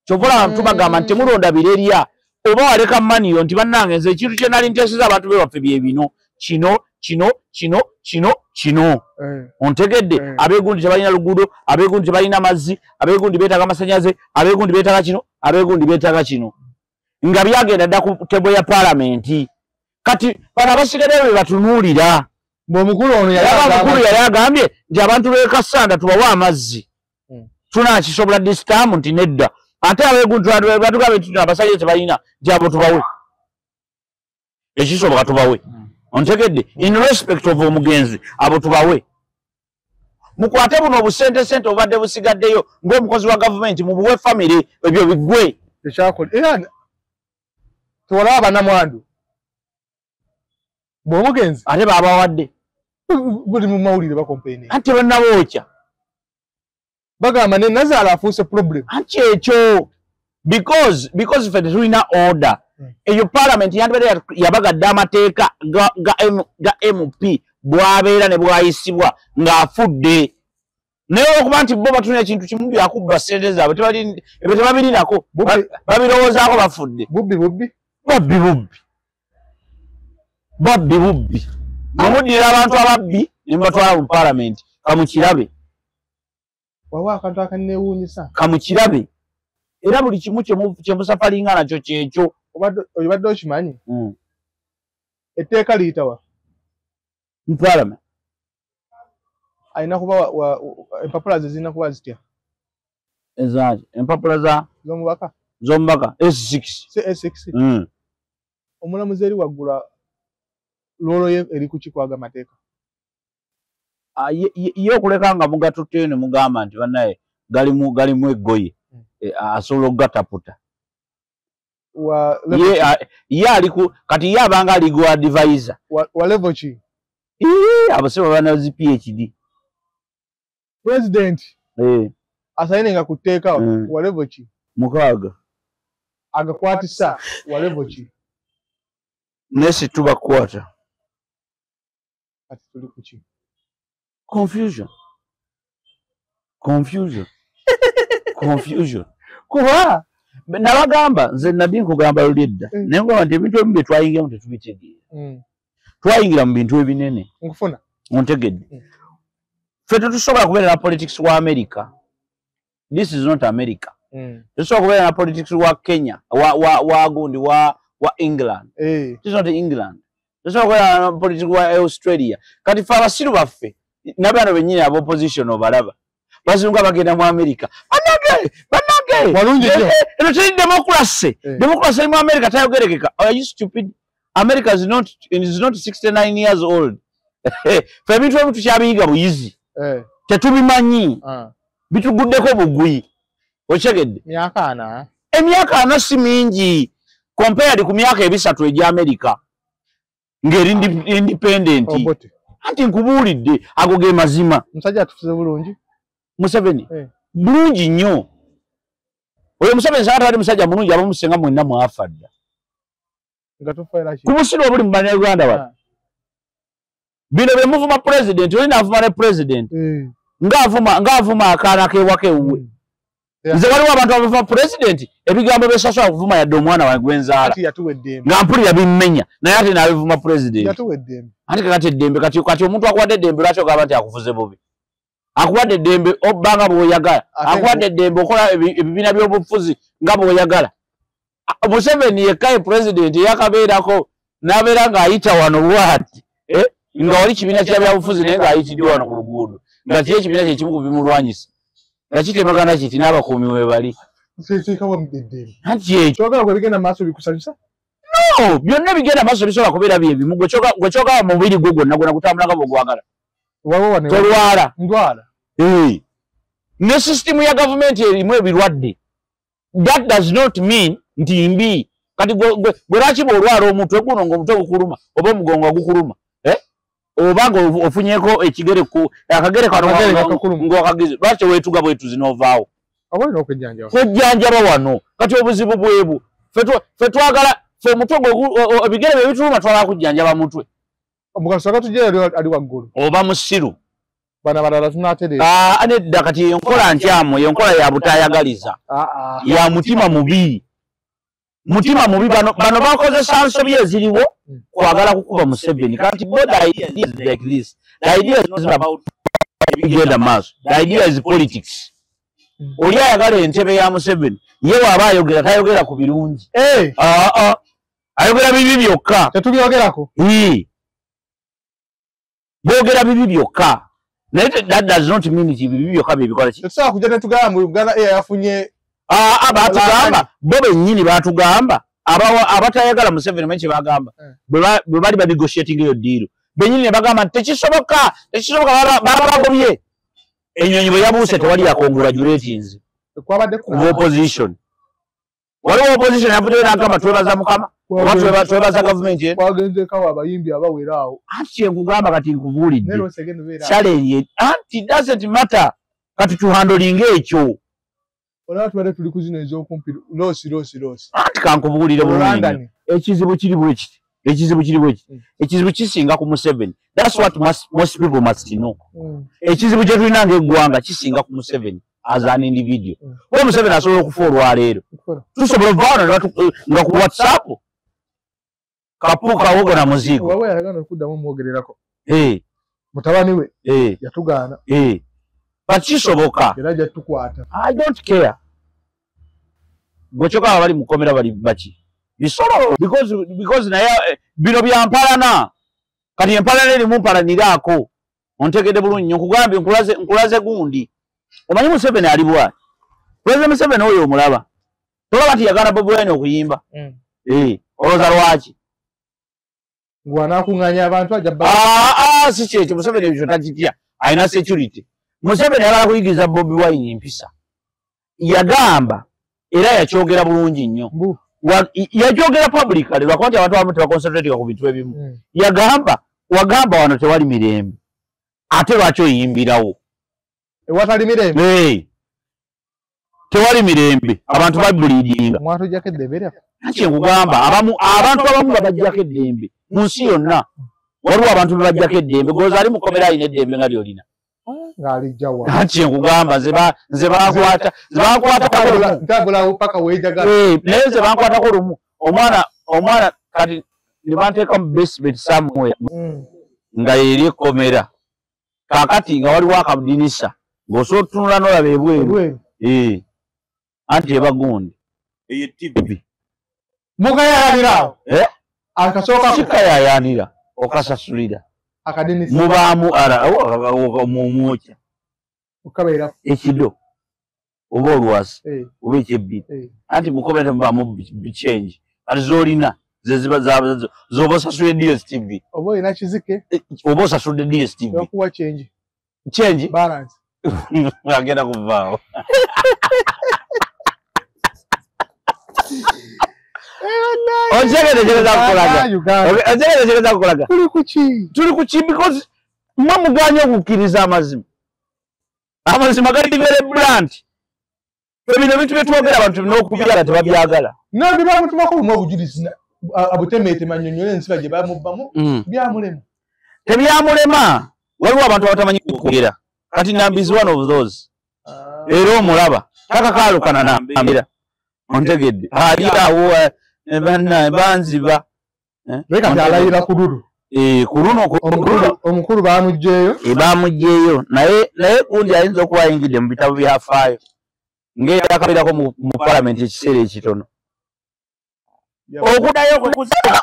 kyovula tubagamba nti temulonda birerya oba waleka maniyo nti bannange nze ekintu kye nali nteeseza abantu be baffe bye bino kino ontegedde abeegundi tebalina luguudo abeegundi tebalina mazzi abeegundi beetaaga amasanyaze abeegundi beetaaga kino abeegundi beetaaga kino nga byagenda dda ku tebo ya paalamenti kati bano abasigaddeyo be batunuulira omukulu ono yali agambye nti abantu b'e Kasanda tubawe amazzi tunakisobola disitamu nti nedda ate abeegundi batugambe nti abasajja tebalina nti abo tubawe ekisoboka tubawe ontegedde in respect of omugenzi abo tubawe mukwate buno obusente obadde busigaddeyo ng'omukozi wa gavumenti mubuwe famire ebyo biggwe ekyakola tewalaba bannamwandu bw'omugenzi ate baabawadde buli mu mawulire bakompeni anti bannabookya bagamba ne Nazaala afuuse problem anti ekyo because ffe tetulina order eyo paalamenti yandibadde yabagadde amateeka ga MP bwabeera ne bwayisibwa ng'afudde naye okuba nti bo batulina ekintu kimu byakubba ssente zaabwe ebyo tebabirinako babirowoozaako bafudde babbi nemuddira abantu ababbi ne mubatwala mu paalamenti kamukirabe wawa akantu akanewuunyisa kamukirabe era buli kimu kye musafalinga nakyo kyekyo obadde okimanyi etteeka liyitawa mpalama alina kuba empapula ze zirina kuba zitya ezaki empapula z'omubaka S6 omulamuzi eri waggula loolo ye eri kukikwaga mateeka ye okuleka nga mugatutte ne mugamba nti bannaye galimu eggoye asobola okugataputa ye aliku kati ye abanga aligo advisor wa level ki abasema bana zi PhD president asayinenga ku tteeka wa level ki mukaaga agakwatisa wa level ki nesi tubakwata kati tuli ku ki confusion kuba nabagamba nze nabbi nkugamba luli edda naye ngamba nti ebintu ebimu bye twayingira mu tetubitegeera twayingira mu bintu ebinene nkufuna ontegedde ffe tetusobola kubeera na politics wa America. This is not America. Tetusobola kubeera na politics wa Kenya wagundi wa England. This is not England. Tetusobola kubeera na politics wa Australia. Kati ffe abasiru baffe nabano bennyini aba opposition obalaba bazunga bagenda mu America banage walungi eno teri democracy mu America tayogerekeka. Are you stupid? America is not 69 years old. Ffe ebintu ebimu tukyabiyiga buyizi tetubimanyi bituguddeko bugwi okyegedde emyaka ana si mingi compared ku myaka ebisatu egya America ng'eri independent anti nkubuulidde ago ge mazima. Musajja atufuze bulungi Museveni bulungi nnyo oyo Museveni saata ali musajja mulungi abamusenga mwenna mwafadda nga tufaira ki kumusiro obuli mu bannayuganda wa bino bye muvuma president oli naavuma ne president ng'avuma akaana k'ewaka ewuwe nze waliwo abantu abavuma president ebigambo byesasobola kuvuma yadde omwana wange gwenzaala nga mpulira bimmenya naye ate naabivuma president anti kakati eddembe kati omuntu akuwadde eddembe lwaki ogamba nti akuvuze bubi akuwadde eddembe obbanga bw'oyagala akuwadde eddembe okola ebibiina by'obufuzi nga bw'oyagala. Museveni yekka president yakabeerako n'abeera ng'ayita wano bwati nga wali kibiina kya byabufuzi naye ng'ayitiddwa wano ku luguudo nga kiri ekibiina kye kimu ku bimulwanyisa nga kitemagana kiti n'abakuumi we bali anti ekyo no byonna bigenda maaso bisobola kubeera byebimu gwe kyogaba mu mubiri gwo gwonna gwonna gutambulanga bw'ogwagala tolwala ne sisitimu ya gavumenti erimu ebirwadde. That does not mean nti mbi kati gwe lwaki bw'olwala omutwe guno ng'omutwe gukuluma oba omugongo gukuluma oba ng'ofunyeko ekigere akagere kano ng'okagize lwaki weetuga bwetuzi n'ovaawo kwejjanjaba wano kati obuzibu bwebu ffe twagala ffe omutwe ebigere bye bituluma twagala kujjanjaba mutwe ali waggulu oba musiru bana balala tunaterera nedda kati enkola nkyamu enkola ya butayagaliza ya mutima mubi bano bakozesa nsobi eziriwo kwagala kukuba Museveni kati both ideas like this. The idea is not about genda maaso. The idea is politics. Oli ayagala entebe ya Museveni ye waaba ayogera tayogera ku birungi ayogera bibi byokka tetubyogerako boogera bibi byokka. That does not mean nti bibi byokka bibikola ki tetsa kujja netugamba mu Uganda yafunye batugamba bo bennyini batugamba abatayagala Museveni menshi bagamba bwe bali banegotiating eyo deal bennyini ne bagamba tekisoboka bagobye enyonyi bwe yabuuse tewali yakongratulations opposition waliwo opposition yavuddeyo n'agamba twebaza Mukama oba twebaza gavumenti twagenzeko abayimbi abawera awo anti nkugamba kati nkubuulidde challenge anti doesn't matter kati tuhandolinga ekyo olaba tubadde tuli kuzina ez'okumpi loosi anti kankubuulire bulungi ekizibu kiri bwe kiti ekizibu kisinga ku Museveni. That's what most people must know. Ekizibu kye tulina ng'eggwanga kisinga ku Museveni as an individual. Oba Museveni asobola okufa olwaleero tusobola ovaawo nga ku WhatsApp kapuuka wogo na muzigo wawe yagana okuddamu omwogererako mutabani we yatugaana Pakisoboka. Era tukwata. I don't care. Gochoka bali mukomera bali bachi. Bisolo because na ya bino bya mpalana. Kati empalana eri mumpalanirako. Ontegede bulungi nnyo kugambye nkulaze gundi. Omanyi Museveni ali bwa. President Museveni oyo omulaba. Tolaba ti yagala Bobi Wine okuyimba. Oloza lwaki. Gwana kunganya abantu ajabba. Si kyekyo Museveni ebyo takitya. Ayina security. Museveni yagala kuyigiza Bobi Wine empisa. Yagamba era yakyogera bulungi nnyo. Yakyogera publicly lwakwati abantu abamu tebaconcentrate ku bintu ebimu. Wagamba wano tewali mirembe. Ate lwaki oyimbirawo? Ewatali mirembe? Tewali mirembe. Abantu babulidinga. Mwatu jake eddembe. Nakye nkugamba abantu abamu babajjako eddembe. Mu nsi yonna waliwo abantu babajjako eddembe. Goza ali mukomera alina eddembe nga lyolina. Ng'alijjawa. Nakye nkugamba nze bankwata ntambulawo paka weejagala. Naye nze bankwatako lumu. Omwana kati ne banteeka mu basement somewhere. Nga yeri ekkomera. Kaakati nga waliwo akadinisa. Ng'osobola otunula n'olaba ebweru. Anti ebagundi. Eyo TV. Mukayayanira. Akasooka sikayayanira okasasulira. Akadinisa. Mubaamu mumwoca. Okabeera. Ekido. Oba olwasi. Oba ekyebbiri. Anti mukomera mubaamu bichange. Kati z'olina. Zoba osasudde DSTV. Oba olina kizike. Oba osasudde DSTV. Okuwa change. Change? Balance. Agenda kuvaawo. Ojegereza kukolaga. Tuli kuki because mwe muganye okukkiriza amazima. Amazima gali very blunt. Ebino bintu byetwogera abantu n'okubyagala tebabyagala. N'ebiba mutumako mu obujulizi abutemeete manyonyole ensiba gye bamubbamu byamulema. Tebyamulema. Waliwo abantu abatamanyi kwogera. Kati Nambi is one of those. Era omulaba. Takakaalukana Nambira. Ontegedde. Aliawo banziba. Leka alayira ku lulu. Ku omukulu bamugjeeyo. Bamugjeeyo. Naye gundi ayinza okuba ayingidde mu bitabo byafaayo. Ng'eyakabeerako mu palamenti ekiseera ekitono. Okuddayo kuzaba.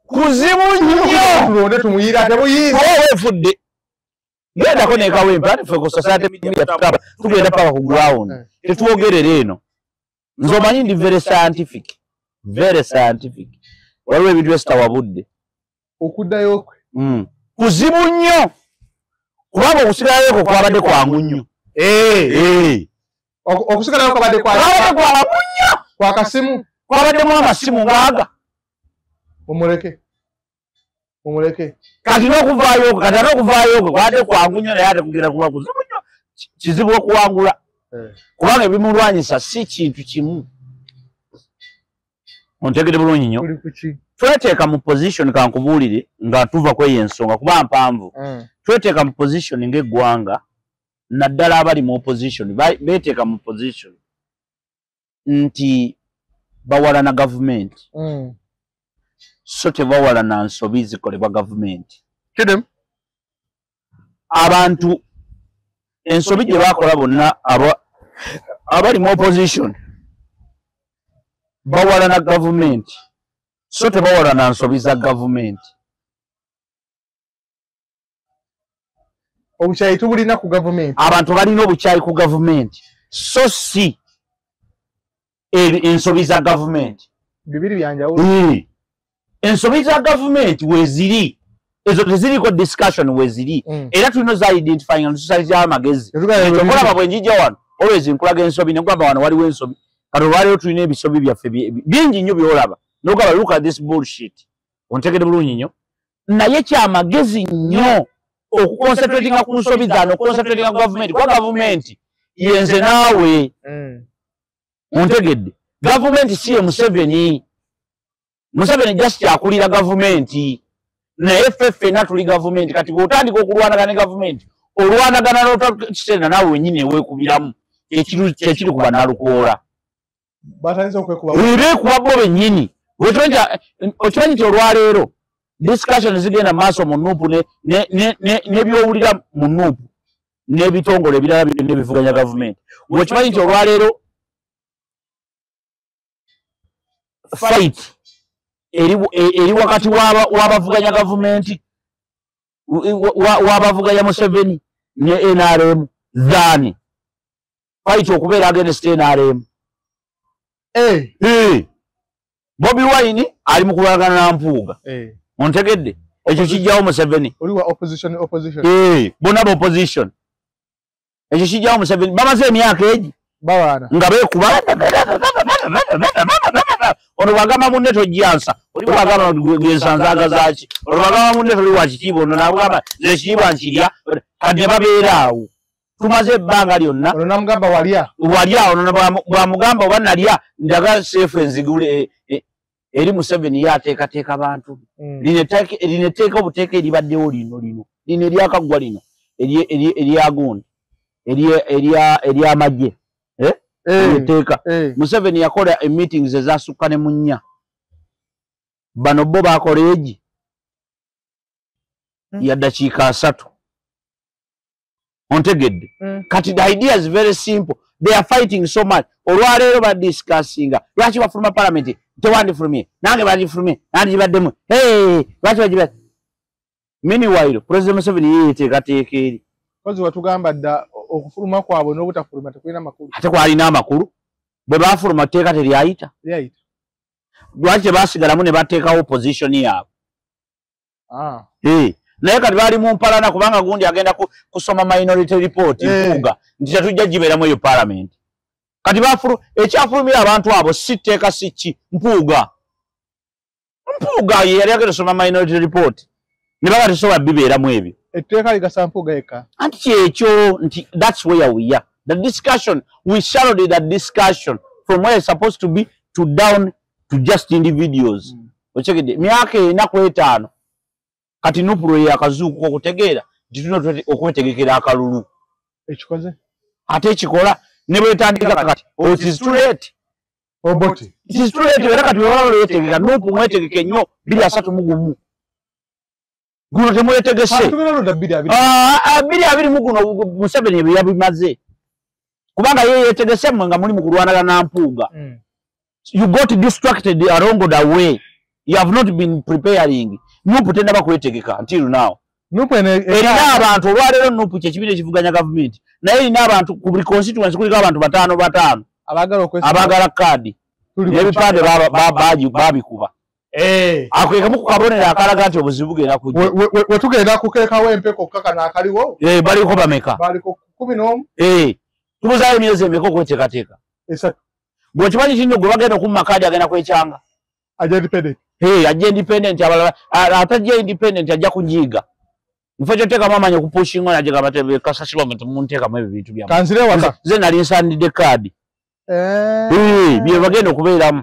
Kuzibu nnyo. Tulonde tumuyira tebuyinza. Weefudde. Gendako n'ekawempe ate ffe ku society media tugenda paka ku ground. Tetwogerera eno. Nze omanyi ndi very scientific. Very scientific. Waliwo ebintu ebitawabudde. Okuddayo kwe. Kuzibu nnyo. Kubanga okusigalayo kwabadde kwangu nnyo. Okusigalayo kwabadde kwangu nnyo. Kwa kasimu. Kwabaddemu amasimu ngaaga. Omuleke. Kati n'okuvaayo kwabadde kwangu nnyo naye ate kugenda kuba kuzibu nnyo. Kizibu okuwangula. Kubanga ebimulwanyisa si kintu kimu. Ontegedde bulungi nnyo. Tweteeka mu position kankubuulire nga tuva kweyo ensonga kuba mpanvu. Tweteeka mu position ng'eggwanga naddala abali mu opposition beeteeka mu position nti bawalana gavumenti. So tebawalana nsobi zikolebwa gavumenti. Abantu ensobi gye bakola bonna abali mu opposition bawalana gavumenti. So tebawalana nsobi za gavumenti. Obukyayi tubulina ku gavumenti. Abantu balina obukyayi ku gavumenti. So si ensobi za gavumenti. Bibiri byanjawulo. Ensobi za gavumenti weziri. Ezo teziriko discussion weziri. Era tulina za identifying and society y'amagezi. Eky'okulaba bwe njijja wano always nkulaga ensobi ne ngamba wano waliwo ensobi. Kati olwaleero tulina ebisobi byaffe bingi nnyo by'olaba. N'ogamba look at this bullshit. Ontegedde bulungi nnyo. Naye kyamagezi nnyo okuconcentratinga ku nsobi zano, okuconcentratinga ku gavumenti. Kwa gavumenti yenze naawe. Ontegedde. Gavumenti si ye Museveni. Museveni just akulira gavumenti. Naye ffenna tuli gavumenti. Kati bw'otandika okulwanagana ne gavumenti, olwanagana n'otakiseera naawe wennyini eweekubiramu. Kyekiri kuba nalukoola. Beekuba bo bennyini. Okimanyi nti olwaleero discussion zigenda maaso mu nuupu n'ebyowulira mu nuupu. n'ebitongole ebirala n'ebivuganya gavumenti. Wekimanyi nti olwaleero fight eri wakati w'abavuganya gavumenti w'abavuganya Museveni ne NRM than fight okubeera against NRM. Bobi Wine ali mu kulwagana na Mpuuga. Ontegedde ekyo kijjawo Museveni. Oliwa opposition. Bonna ba opposition. Ekyo kijjawo Museveni. Bamaze emyaka egi bawana nga beekuba ono bagamba munne tojjansa oli bagamba gensanzaga zaki ono bagamba munne toli wa kitiibwa ono nabugamba ze kitiibwa nkirya kadde babeera awo tumaze ebbanga lyonna ono namugamba walya ono bwamugamba oba nalya ndaga seefu enzigule eri Museveni yateekateeka bantu lineteeka obuteeka eribaddewo lino lino eryakaggwa lino eryagundi eryamagye teeka Museveni yakola meetings ezasukka ne munnya bano bo bakola egi ya dakiika 3 ontegedde kati the idea is very simple. They are fighting so much. Olwaleero ba discussing lwaki bafuluma parliament tewandifulumye nange bandifulumye nandibaddemu lwaki bagibadde. Meanwhile President Museveni yeeteekateeka eri kozi watugamba dda okufuluma kwabwe n'obutafuluma tekulina makulu. Ate kwalina amakulu bwe bafuluma tteeka teryayita. Lwaki tebasigalamu ne bateekawo position yaabwe. Naye kati baali mu mpalana kubanga gundi agenda kusoma minority report Mpuuga nti tetujja gibeeramu eyo parliament. Kati ekyafulumira abantu abo si tteeka si ki Mpuuga ye yali agenda kusoma minority report ne baga tesobola bibeeramu ebyo. Etteeka ligasa Mpuuga yekka. Anti kyekyo nti that's where we are. The discussion, we shallowed that discussion from where it's supposed to be to down to just individuals. Ochegede myaka 45 kati Nupro yakazuuku okutegeera nti tuno okwetegekera akalulu ekikoze ate ekikola ne bwetandika kati it is too late. It is too late era kati wabalo yetegeka Nupro mwetegeke nnyo 231 guno temwetegese biri muguno Museveni ebyo yabimaze kubanga ye yetegese mwe nga muli mu kulwanagana na Mpuuga. You got distracted along the way. You have not been preparing. Nupu tenda bakwetegeka until now. Nupu erina abantu olwaleero Nupu kyekibira ekivuganya government naye erina abantu ku buli constituency kuliko abantu bataano abagala kaadi n'ebipande babikuba. Akwekamu ku kabonero akalaga nti obuzibu bugenda kujja. Wetugenda kukeekawo empeko kaka n'akaliwo baliko bameka baliko 11 tubuzaayo emyezi emeka okweteekateeka. Gwe kimanyi kinyo gwe bagenda okumma kaadi agenda kwekyanga ajja independent abalala atajja independent ajja kunyiiga mufo kyoteekamu amanya okupushinga najegamba kasasirwa nti munteekamu ebyo bintu byamu kanzire waka ze nali nsandidde kaadi bye bagenda okubeeramu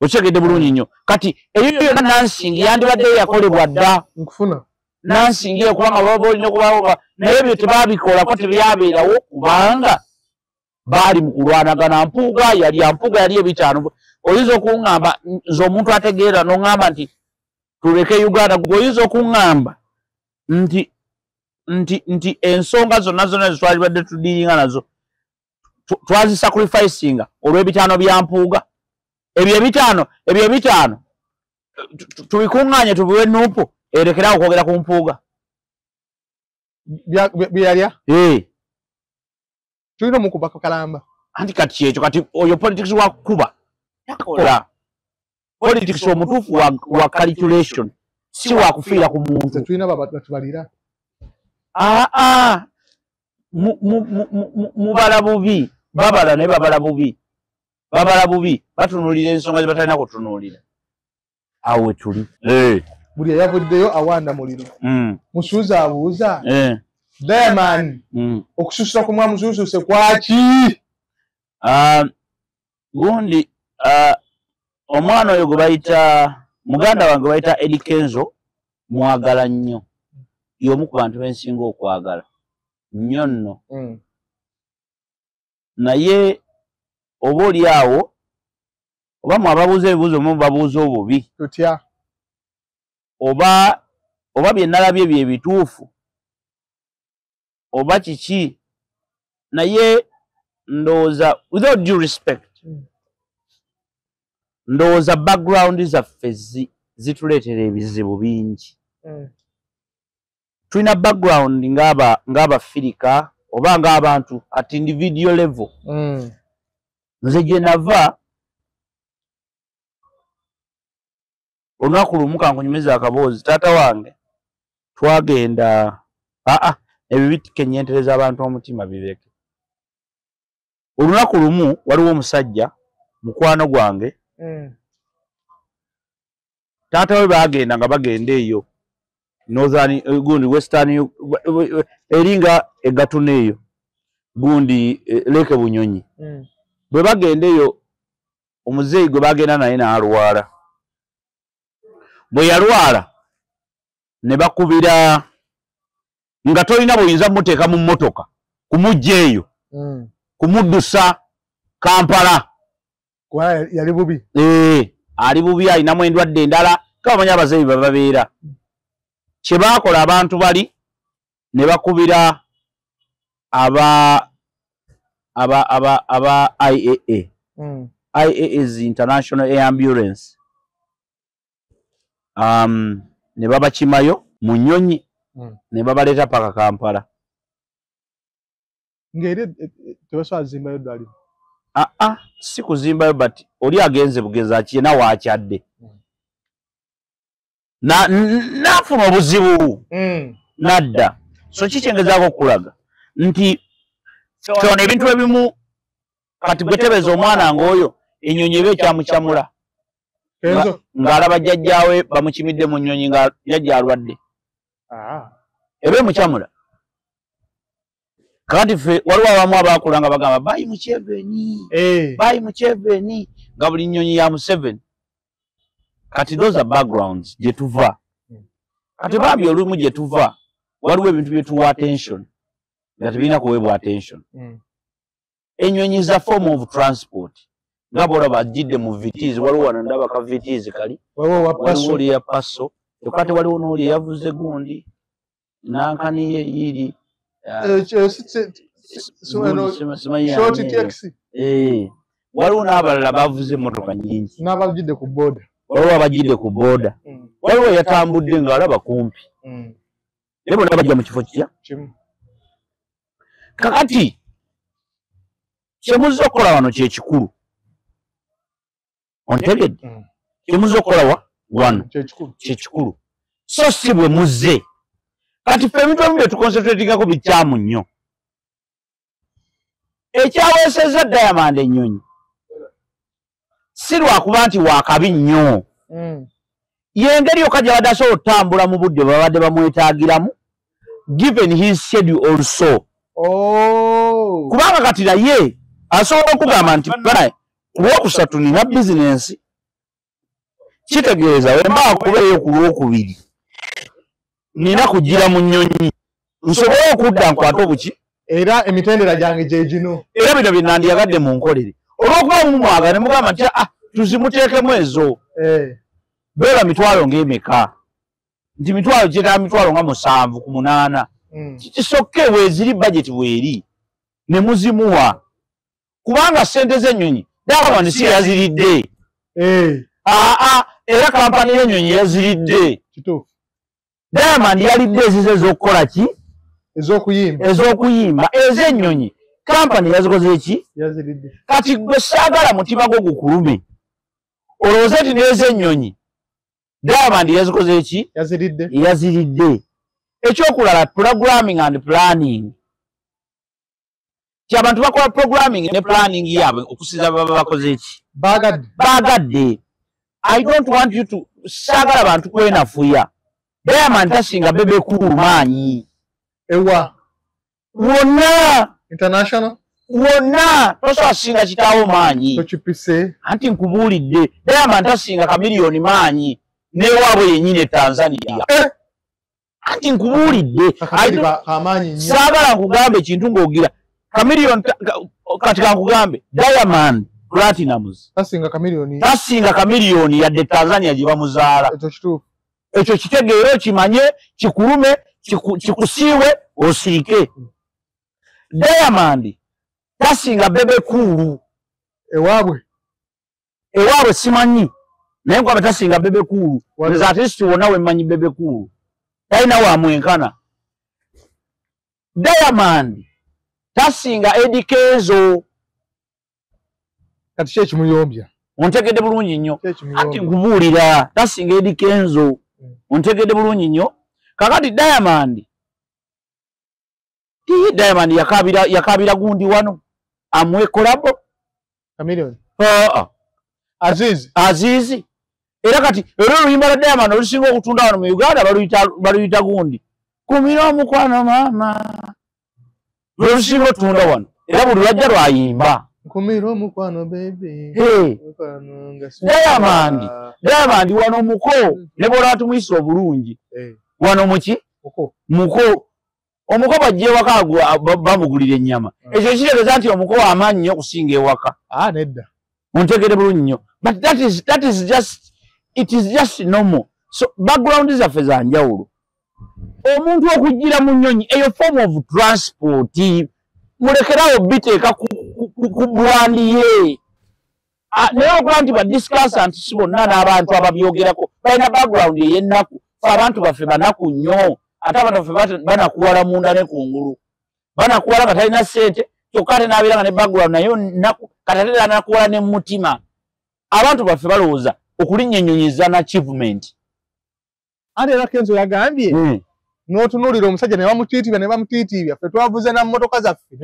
okyegedde bulungi nnyo kati ebyo byonna nansingi yandibadde yakolebwa dda nkufuna nansingi okubanga baba olina okubawo naye ebyo tebabikolako tebyabeerawo kubanga baali mu kulwanagana. Mpuuga yali ebitaano. Oyinza okuŋŋamba nze omuntu ategeera n'oŋŋamba nti tuleke Uganda oyinza okuŋŋamba nti ensonga zonna twalibadde tudiringa nazo twazisacrificinga olw'ebitaano bya Mpuuga. Ebyo ebitaano tubikuŋŋaanye tubiwe Nuupu erekerawo okwogera ku Mpuuga byalya tulina omukuba kalamba anti kati kyekyo kati oyo politics wakuba yakola politics omutuufu wa calculation si wakufiira ku muntu. Tulina batubalira mubala bubi babala naye babala bubi batunuulira ensonga zebatalina kutunuulira awo we tuli. Buli yavuddeyo awanda muliro musuuza abuuza Diamond okususa ku mwamusususe kwaki gundi omwana oyo gwe bayita muganda wange bayita Eddie Kenzo mwagala nnyo y'omu ku bantu bensinga okwagala nnyo nno naye oba oli awo oba mwababuuza ebibuuzo mu babuuza obubi tutya oba bye nalabye bye bituufu oba kiki naye ndowooza without due respect ndowooza background zaffe zituleetera ebizibu bingi tulina background ng'abafirika oba ng'abantu at individual level nze gye nava olunaku lumu kankunyumiza akaboozi taata wange twagenda ebyo bikenyeentereza abantu omutima bireke olunaku lumu waliwo omusajja mukwano gwange taata we bagenda nga bagenda eyo northern gundi western eringa egatuna eyo gundi leke bunyonyi bwe bagenda eyo omuzeeyi gwe bagenda naye n'alwala bwe yalwala ne bakubira nga tolina buyinza muteeka mu mmotoka kumujja eyo kumuddusa Kampala yali bubi ali bubi alinamu endwadde endala kabamanyi abazeeyi bababeera kye baakola abantu bali ne bakubira aba IAA IAA's International Air Ambulance ne babakimayo mu nnyonyi ne babaleeta paka Kampala ng'eri tebasobola zimbayo ddwaliro si kuzimbayo but oli agenze bugenzaaki yena waakyadde n'afuna obuzibu nadda so kikyengezaako okulaga nti kyona ebintu ebimu kati gwe tebeeza omwana ng'oyo ennyonyi eba ekyamukyamula ng'alaba jjajjaawe bamukimidde mu nnyonyi nga jjajja alwadde eba emukyamula kakati ffe waliwo abamu abaakula nga bagamba bayi Museveni nga buli nnyonyi ya Museveni kati those are backgrounds gye tuva kati bambi olumu gye tuva waliwo ebintu bye tuwa attention nga tebirina kuweebwa attention ennyonyi za form of transport nga bwolaba ajjidde mu VTs waliwo wano ndaba ka VTs kali waliwo oli ya paso ekate waliwo n'oli eyavuze gundi nankani ye yiri waliwo n'abalala bavuze emmotoka nyingi n'abajjidde ku booda waliwo abajjidde ku booda waliwo yatambudde ng'alaba kumpi naye bonna bajja mu kifo kitya kakati kyemuzza okukola wano kyekikulu ontegedde kyemuzza okukola wano kyekikulu so si bwe muzze kati ffe ebintu ebimu bye tukonsentratingako bikyamu nnyo ekyaweesezza Diamond ennyonyi si lwakuba nti waakabi nnyo y'engeri yokka gye badde asobola okutambula mu budde babadde bamwetaagiramu given his schedule also kubanga kati naye asobola okugamba nti ku lwokusatu nina bizinensi kitegeeza wemba kubeeyo ku lwokubiri nina kugira mu nnyonyi nsobole okudda nkwate obuki era emitendera gyange gye gino era bino bye nandiyagadde mu nkolere olw'okuba mumwaga ne mugamba nti tuzimuteekemu ezo beera mitwalo ng'emeka nti mitwalo gyetaba mitwalo nga 7 ku 8 kisokke bweziri bajeti bweri ne muzimuwa kubanga ssente z'ennyonyi Diamond si yaziridde era kampani y'ennyonyi yaziridde Diamond yalidde ezize ez'okukola ki ez'okuyimba ez'ennyonyi kampani yazikoze ki kati gwe saagala mutima gwo gukulume olowooze nti n'ez'ennyonyi Diamond yazikoze eki yaziridde ekyokulala programming and planning kyabantu bakola programming ne planning yaabwe okusiza baba bakoze eki baagadde I don't want you to saagala bantu kwenafuya Diamond tasinga bebe kulu maanyi ewa wonna international wonna tosobola singa kitaawo maanyi tokipise anti nkubuulidde Diamond tasinga kamiliyoni maanyi newaabwe yennyini Tanzania anti nkubuulidde saagala nkugambe ekintu ng'ogira kamiliyoni kati kankugambe Diamond Platinums tasinga kamiliyoni yadde Tanzania gye bamuzaala ekyo kitegeere okimanye kikulume kikusiiwe osirike Diamond tasinga bebe kulu ewabwe simanyi naye kwa tasinga bebe kulu za at least wonawe manyi bebe kulu taina wa mwenkana. Diamond tasinga Eddie Kenzo kati chechi muyombya ontegede bulungi nnyo ati kubuulira tasinga Eddie Kenzo ontegede bulungi nnyo kakati Diamond yakabira gundi wano amwe kolabo Chameleone Azizi era kati ero luyimba la Diamond olusinga okutunda wano mu Uganda baluyita gundi kumira omukwano mama olusinga okutunda wano era buli lwajja lwayimba kumira omukwano baby Diamond wano muko ne bola tumwisa obulungi wano muki muko omuko bajje waka bamugulira ennyama ekyo kitegeeza nti omuko amaanyi nnyo okusinga ewaka nedda ontegede bulungi nnyo but that is just it is just normal. So background zaffe za njawulo omuntu okujjira mu nnyonyi eyo form of transport mulekerawo biteeka ku brandi ye naye okuba nti badiscussant si bonna n'abantu ababyogerako balina background ey'ennaku abantu baffe banaku nnyo ate abantu baffe banakuwala munda ne kungulu banakuwala nga talina ssente kyokka ate n'abeera nga ne background naye nnaku kati ate nakuwala ne mutima abantu baffe balowooza okulinnya ennyonyi za achievement ate era Kenzo yagambye n'otunuulira omusajja ne bamutiitibya ffe twavuze na mmotoka zaffe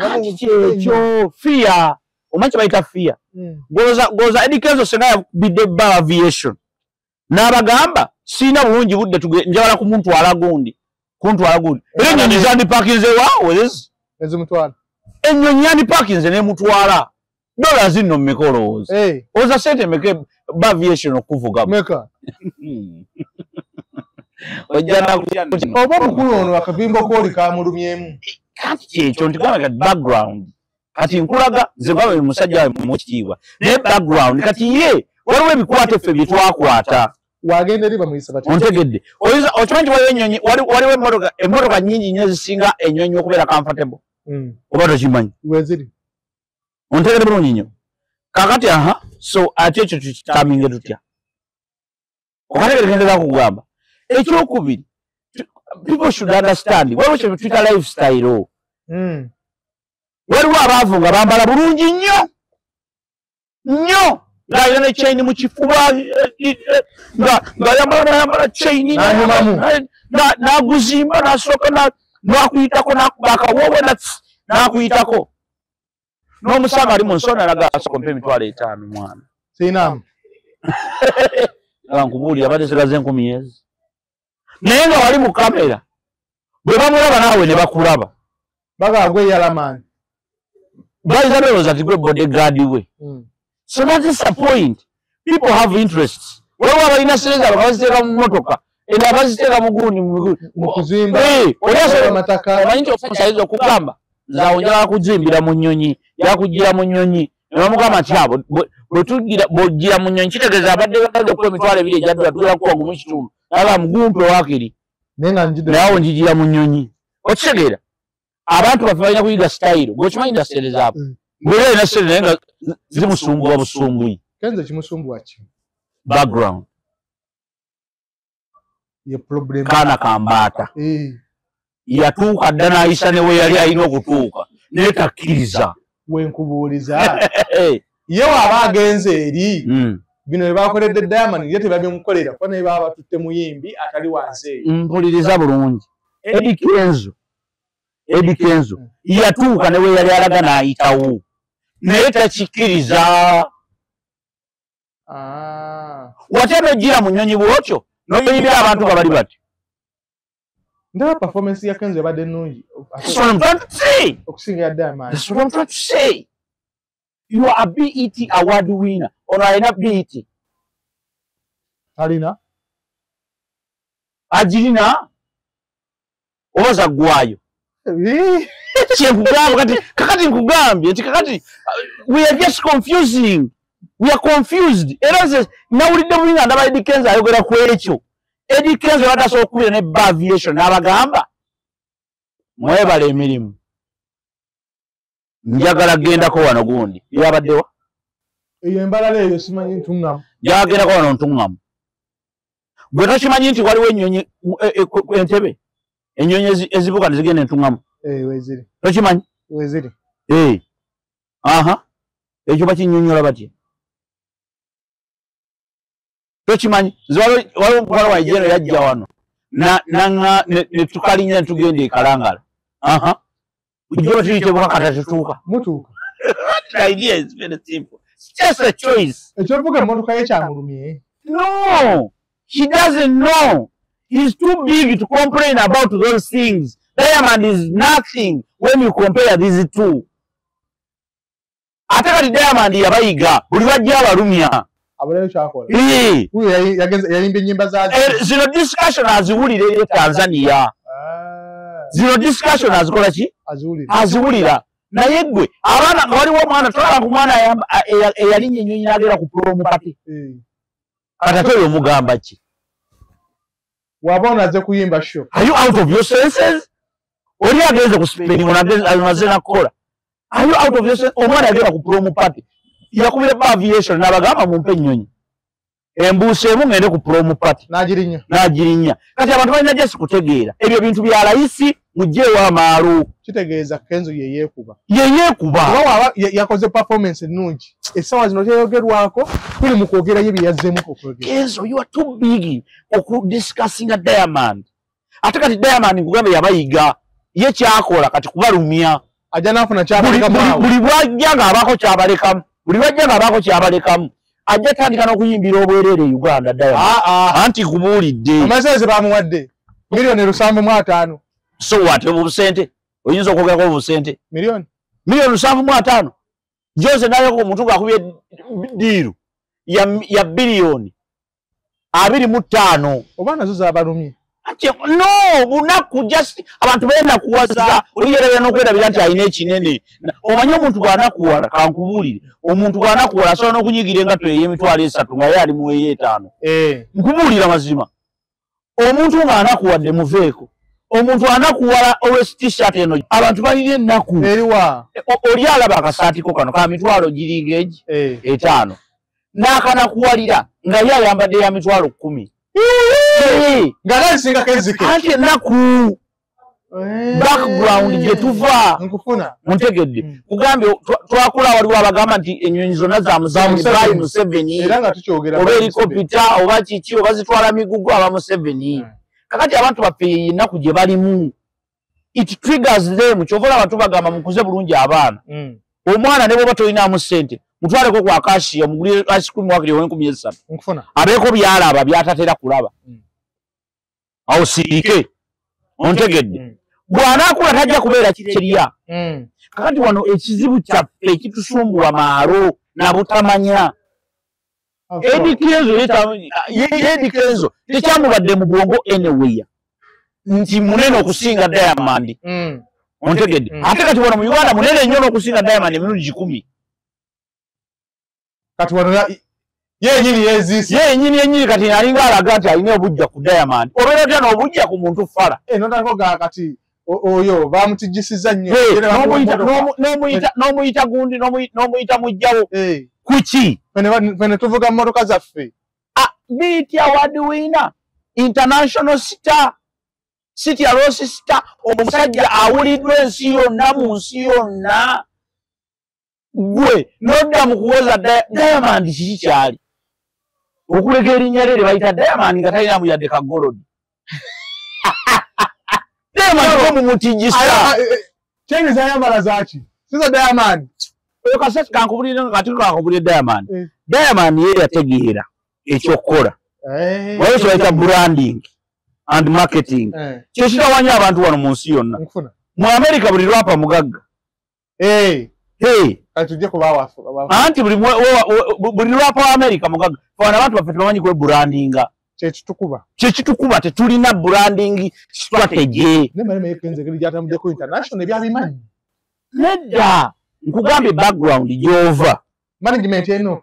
ekyo fear omanyi kye bayita fear goza Eddie Kenzo senga yabidde bar aviation n'abagamba siina bulungi budde njagala kuntwala gundi era ennyonyi zandipakinze waawo ezimutwala ennyonyi yandipakinze n'emutwala dola zinno mmeka olowooza oza sente meka bar aviation okuvuga meka oba mukulu ono akabimbo kooli kamulumyemu kati kyekyo ntigamba kati background kati nkulaga nze gwabe musajja mukitiibwa naye background kati ye waliwo ebikwate ffe bye twakwata wagenda eri bamuyisa bati ontegedde okimanyi waliwo ennyonyi waliwo emmotoka nnyingi nnyo ezisinga ennyonyi okubeera comfortable oba tokimanyi weziri ontegedde bulungi nnyo kakati so ate ekyo tukitaminge tutya okategerekendera kugamba ekyokubiri people should understand waliwo kye tuyita lifestyle waliwo abaavu nga bambala bulungi nnyo ng'alina ne chain mu kifuba ng'ayambala chain n'aguzimba n'asooka n'akuyitako n'akuba akawoowe n'akuyitako n'omusanga ali mu nsonda alaga asooka mpa $5,000 mwana siinamu nkubuulira badde zigaze 10 years naye nga wali mu kamera bwe bamulaba naawe ne bakulaba bagagwe yalamaani bayinza belooza nti gwe bodyguard we so that is the point. People have interests. Waliwo abalina sente zaabwe baziteeka mu mmotoka era baziteeka mu gundi mu kuzimba amataka omanyi nti omusaizi okugamba nzaawe njagala kuzimbira mu nnyonyi yakugira mu nnyonyi ne bamugamba nti abo bw'ojjira mu nnyonyi kitegeeza abadde bagaze okuwa $2,000 ejjadula tugera kuwa gumu ekitundu naga mugumpe wakiri naye awo njigira mu nnyonyi okitegeera abantu baffe balina kuyiga style gwekimanyi indasitule zaabwe ng'era alina sente naye nga zimusumbuwa busumbuyi Kenzo kimusumbuwa ki background ye problem kaana kambaata yatuuka dda n'ayisa ne we yali alina okutuuka naye takkiriza wenkubuuliza ye waaba agenze eri bino bye bakoledde Diamond ye tebabyemukolera kuba naye baba batutte muyimbi atali wansi eyo mpuliriza bulungi Eddie Kenzo yatuuka ne we yali alaga n'ayitawo naye takikkiriza wate n'ojjira mu nnyonyi bwotyo n'oyimbira abantu nga bali bati ndaba performance ya Kenzo yabadde nnungi okusinga ya Diamond. That's what I'm trying to say. You are a BET award winner or alina BET alina ajirina oza gwayo kyekugamba kakati nkugambye nti kakati we are just confusing. We are confused. Era nze nawulidde bulinga ndaba Eddie Kenzo ayogera ku ekyo. Eddie Kenzo batasobola okubira ne aviation n'abagamba mwebala emirimu. njagala gendako wano gundi yabaddewa eyo embalala eyo simanyi ntungamu yagendako wano ntungamu gwe tokimanyi nti waliwo ennyonyi entebe ennyonyi ezibuka nezigenda entungamu weziri tokimanyi weziri aha ekyo bakinnyonnyola batya tokimanyi waliwo omukwala wa ijeno yajja wano netukalinya netugenda ekalangala aha ujjo tuyitebuka katatetuuka mutuuka the idea is very simple. It's just a choice. Ekyovuga emmotoka ye kyamulumye. No, he doesn't know. He's too big to complain about those things. Diamond is nothing when you compare these two. Ate kati Diamond yabayiga buli bajja abalumya. Abulayo kyakola. Huyo yayimba ennyimba zaazo. Zino discussion aziwulira Tanzania. Zino discussion azikola ki? Aziwulira. Naye gwe abaana nga waliwo omwana tolaba ku mwana eyalinnya ennyonyi n'agera ku promo party. Kati oyo omugamba ki? Waba onaze kuyimba show. Are you out of your senses? Oli agenze ku spelling onaze nakola. Are you out of your senses? Omwana agera ku promo party. Yakubira ba aviation n'abagamba mumpe ennyonyi. Embuuse emu ngende ku promo party. N'agirinya. Kati abantu balina just kutegeera. Ebyo bintu bya layisi mujjeewo amaalo. Kitegeeza Kenzo yeekuba. Yeekuba. Yakoze performance ennungi. Essaawa zino teyogerwako tuli mu kwogera ye bye yazzeemu okwogera. Kenzo, you are too big discussing a Diamond. Ate kati Diamond nkugambe yabayiga. Ye kyakola kati kubalumya. Ajja n'afuna kyabalekamu. Buli bwajja ng'abaako kyabalekamu. Ajja tandika n'okuyimbira obwereere Uganda Diamond. Anti kubuulidde. Amasezi baamuwadde $7,500,000. So what? Obusente? Oyinza okwogerako obusente? $1,000,000. $7,500,000. Jose nayoko omuntu g'akubye diiru ya biliyoni 25. Oba nazo z'abalumye. No, bunaku just abantu balina kuwaza oliyerera n'okwerabira nti alina ekinene. Omanyi omuntu bw'anakuwala kankubuulire. Omuntu bw'anakuwala asobola n'okunyigira engatto ey'emitwalo 3 nga ye ali mu ey'etaano. Nkubuulira mazima. Omuntu ng'anakuwadde muveeko. Omuntu anakuwala always t-shirt eno abantu balina ennaku. Eriwa. Oli alaba akasaatiko kano ka mitwalo giringa egi 5. N'akanakuwalira nga ye ayambadde ya mitwalo 10. Ngalasinga kenzike. Anti ennaku. Background gye tuva. Nkufuna. Muntegedde. Kugambe twakula waliwo abagamba nti ennyonyi zonna za Museveni. Era nga tukyogera. Oba helikopita oba kiki oba zitwala migugu aba Museveni. Kakati abantu baffe ennaku gye balimu. It triggers them. Kyova abantu bagamba mukuze bulungi abaana. Omwana ne bw'oba tolinaamu ssente mutwaleko kwa kashiya mugulire ice cream wakiri $10,000. Nkufuna. Abeeko byalaba byatatera kulaba. Awo siike. Ontegedde. Bw'anaakula tajja kubeera kirya. Kakati wano ekizibu kyaffe ekitusumbuwa maalo na butamanya. Eddie Kenzo tekyamubadde mu bwongo anywhere nti munene okusinga Diamond. Ontegedde. Ate kati wano mu Uganda munene nnyo n'okusinga Diamond emirundi 10. Kati wano yenyini kati alinga alaga nti alina obujja ku Diamond. Obeera otya n'obujja ku muntu fala. Notakoga kati oyo bamutijjisiza nnyo. N'omuyita gundi n'omuyita mujjawo. Kuki? Fene tuvuga mmotoka zaffe. BET Award winner, international star, City Rose star, omusajja awuliddwa ensi yonna mu nsi yonna. Gwe nodda mu kuwoza Diamond kiki kyali? Okuleka erinnya lye bayita Diamond nga talinamu yadde kagolodi. Diamond mumutijjisa. Kyenge zayambala zaki? Sizo Diamond. Oyo kaseti kankubulire Diamond. Diamond ye yategeera ekyokukola. Waliwo kye bayita branding and marketing. Kye kitawanya abantu wano mu nsi yonna. Mu America buli lwapa mugagga. Tujje kubawa. Anti buli lwapa wa America mugagga. Fana abantu baffe tubamanyi kwe brandinga. Kyekitukuba tetulina branding strategy. Nemaleme yekenze kiri gyatamuddeko international ebyabimanyi. Nedda. Nkugambe background gyova. Management eno.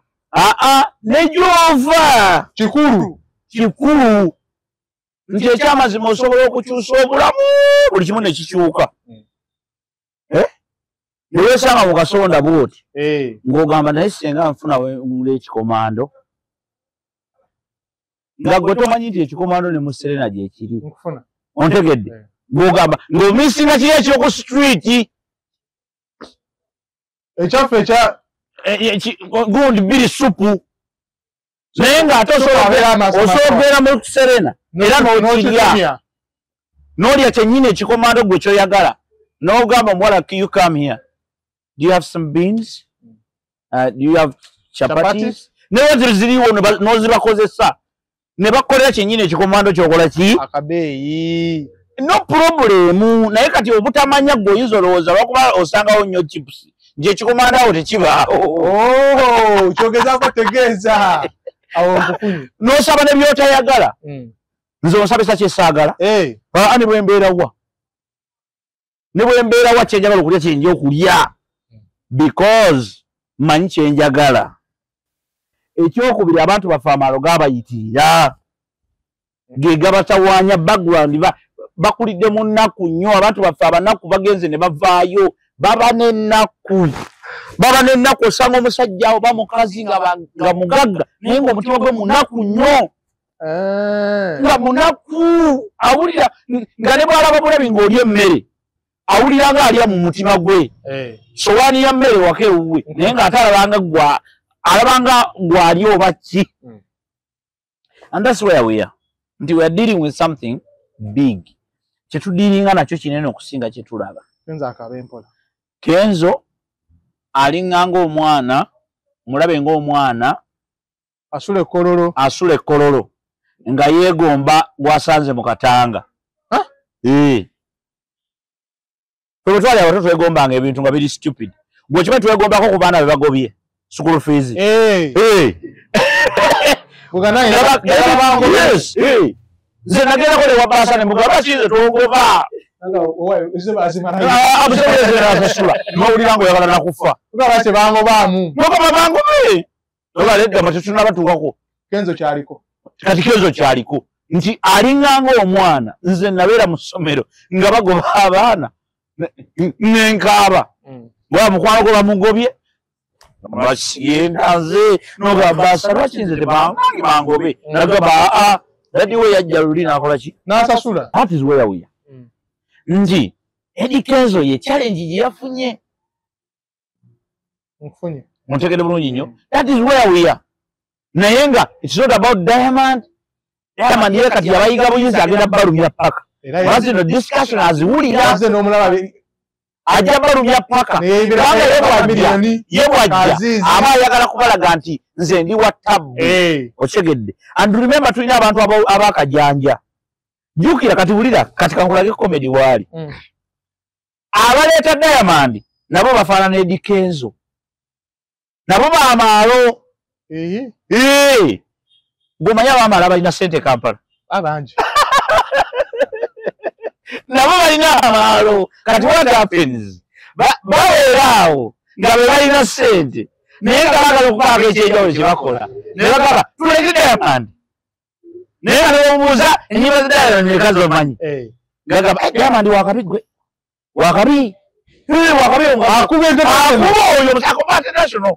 Ne gyova. Kikulu. Nti ekyamazima osobola okukyusa obulamu buli kimu ne kikyuka. Niwe sanga mukasonda bwoti. Ngogamba naye singa nfuna mule ekikomando. Nga gwe tomanyi nti ekikomando ne mu Serena gye kiri. Nkufuna. Ontegedde. Ngogamba ng'omisinga kiri eky'oku street. Ekyafu ekya gundi biri supu. Naye ng'ate osobola mu Serena era n'okirya. N'olya kyennyini ekikomando gwe ky'oyagala. N'ogamba muwala, you come here. Do you have some beans? Do you have chapatis? Newe ziriwo n'ozibakozesa. Ne bakolera kyennyini ekikomando ky'okola ki? Akabeeyi. No problem. Naye kati obutamanya gwe oyinza olowooza lwakuba osangawo nnyo chips. Nje ekikomando awo tekibaawo. Kyogezaako tegeeza. Awo mpukunyi. N'osaba ne by'otayagala. Nze onsabisa kyesaagala. Ne bwe mbeera wa? Ne bwe mbeera wa kyenjagala okulya kyenja okulya. Because manyi kyenjagala. Ekyokubiri abantu baffe amaalo gaabayitirira. Ge gabatawaanya background bakulidde mu nnaku nnyo. Abantu baffe abanaku bagenze ne bavaayo. Baba n'ennaku osanga omusajja oba mukazi nga mugagga naye ng'omutima gwe munaku nnyo. Nga munaku awulira nga ne bw'alaba bulabi ng'olya emmere awulira nga alya mu mutima gwe. Sowaani ya mmere waka ewuwe naye ng'ate alabanga gw'ali oba ki. And that's where we are. Nti we are dealing with something big. Kyetudiiringa nakyo kinene okusinga kyetulaba. Kenzo alinga ng'omwana, mulabe ng'omwana asula ekkololo nga yeegomba gwasanze mu katanga. Bwe twali abato twegombanga ebintu nga biri stupid. Gwe kimanyi twegombako ku baana be bagobye school fees. Nze nagendako ne wabasa ne mugamba kize twogoba. N'owulira ng'oyagala nakufa. Nogamba bangobe. Obaledda matetuna batuukako. Kati Kenzo kyaliko. Nti alinga ng'omwana nze nabeera mu ssomero nga bagoba abaana n'enkaaba. Bwa mukwano gwe bamugobye. Bagenda nze n'ogamba asa lwaki nze tebangange bangobe. Nagamba dadi we yajja luli n'akola ki? N'asasula. That is where we are. Nti Eddie Kenzo ye challenge gye yafunye. Muntegedde bulungi nnyo. That is where we are. Naye nga it's not about Diamond. Diamond ye kati yabayiga buyinza agenda balumya paka. Era zino discussion aziwulira. Ajja balumya paka. Ye bwajja aba ayagala kubalaga nti nze ndi wa tabu. Okyegedde. And remember tulina abantu abakajanja. Jukira kati wulira kati kankulage comedy wali. Abaleeta Diamond nabo bafaanana Eddie Kenzo. Nabo baamaalo. Gomanya baamaalo balina ssente Kampala. Abangi. Nabo balina amaalo. Kati what happens? Baweeraawo nga be balina ssente. Naye nga baagala okubaako ekyenjawulo kye bakola. Ne bagamba tuleke Diamond. Naye nga nebamubuuza ennyimba za Diamond ne kazi omanyi. Gagamba Diamond wakabi gwe. Wakabi. Wakabi akuba oyo akuba international.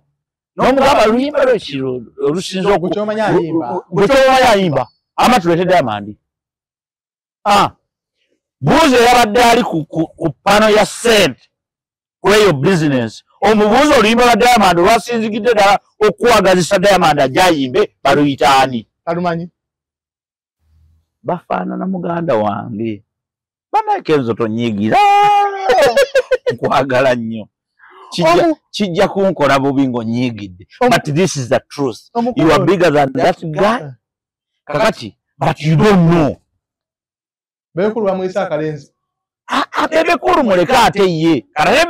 N'omugamba luyimba lw'ekiro olusinza okukyomanya ayimba. Bukyomanya ayimba. Ama tulete Diamond. Buuza yabadde ali ku pano ya sente kweyo business. Omubuuza oluyimba lwa Diamond lwasinzigidde ddala okuwagazisa Diamond ajayimbe baluyita ani? Talumanyi. Bafaanana muganda wange. Banaye Kenzo tonyigira. Nkwagala nnyo. Kijja kunkola bubi ng'onyigidde. But this is the truth. You are bigger than that guy. Kakati, but you don't know. Bebekulu bamuyisa akalenzi. Bebekulu muleka ate ye. Kale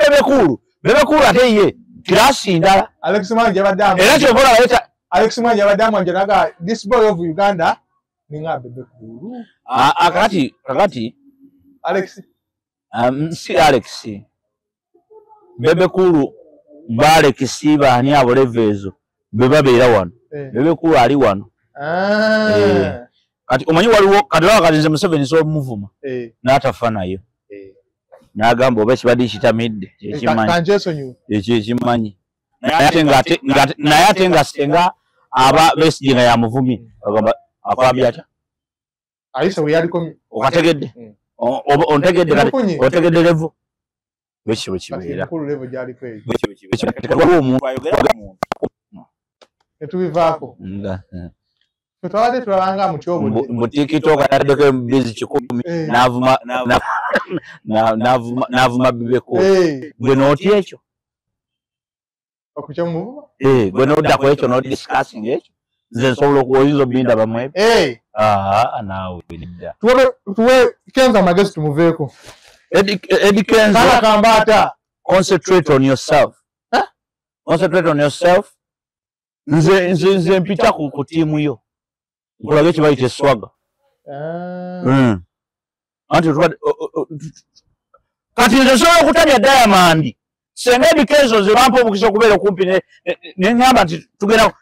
Bebekulu ate ye. Kirasi ndala. Alex Mwanje abaddamu. Era kyobola baleeta. Alex Mwanje abaddamu njanaga this boy of Uganda ninga Bebekulu. Kakati. Alex. Si Alex. Bebekulu balekisi baani abolevezo. Bebabeera wano. Bebekulu ali wano. Kati omanyi waliwo kati nze Museveni so muvuma. N'atafa nayo. N'agamba oba kibadde kitamidde ekimanyi. Kanjesonyu. Ekyo ekimanyi. Naye ate nga senga aba Besigye nga yamuvumye. Agamba akwambye atya? Ayise we yaliko okategedde. Ontegedde kati otegedde level. Bekyo bekibeera. Kulu level gyaliko eyo. Bekyo omuntu ayogera muntu. Etubivaako. Tutwade tulanga mu kyobo. Mu TikTok ataddeko bizi 10 n'avuma bibeko. Gwe n'otya ekyo? Okutya muvuma? Gwe n'oddako ekyo n'odiscussing ekyo? Nze nsobola okuwoyiza obinda bamwe. Naawe bidda. Tuwe Kenza magezi tumuveeko. Eddie Kenzo. Kala kambata. Concentrate on yourself. Concentrate on yourself. Nze mpita ku tiimu yo. Nkulaga ekibayita eswaga. Anti kati nze nsobola okutabya Diamond. Senga Eddie Kenzo ze bampa obukisa okubeera okumpi ne ngamba nti tugenda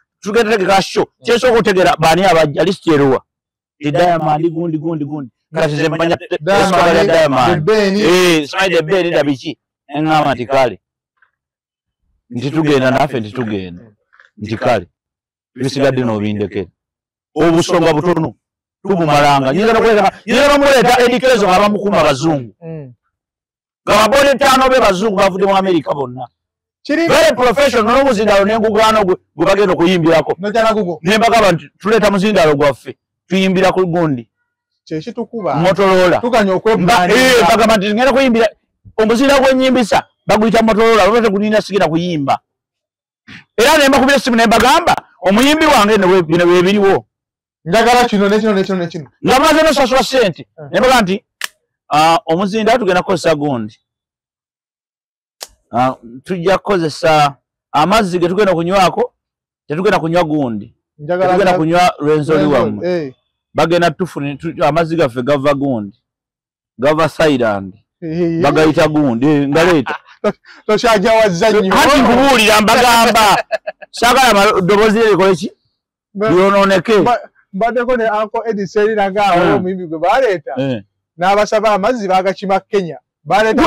tegeka show. Kyesobola okutegeera baani abajja listi eruwa. Diamond gundi. Kati ze mpanya Diamond. Simanyi Beni dabiki. Engamba nti kale. Nti tugenda naffe nti tugenda. Nti kale. Bisigadde n'obindeke. Obusonga butono. Tubumalanga. Nyinza n'omuleeta Eddie Kenzo nga bamukuma abazungu. Gababone 5 be bazungu bavudde mu Amerika bonna. Very professional n'omuzindalo n'engugano gwe bagenda okuyimbirako. Nembagamba nti tuleeta muzindalo gwaffe. Tuyimbira ku gundi. Kyekitukuba. Motorola. Tukanya okwebanga. Bagamba nti ngenda kuyimbira omuzindalo gwenyimbisa baguyita Motorola lwate kunina sigenda kuyimba. Era nemba kubira simu nembagamba omuyimbi wange bino biriwo. Njagala kino nekino. Nga maze nosasula sente. Nembaga nti omuzindalo tugenda kukozesa gundi. Tujja kukozesa amazzi ge tugenda kunywako tetugenda kunywa gundi. Tugenda kunywa Rwenzori wammwe. Bagenda tufune amazzi gaffe gava gundi. Gava Silent. Bagayita gundi ngaleeta. Toshaja wazanyo. Hati kubuulira mbagamba. Sagala dobozi eriko ki? Byononeke. Mbadeko ne Uncle Eddie Serira ngaawo omuyimbi gwe baleeta. N'abasaba amazzi bagakima Kenya. Baleeta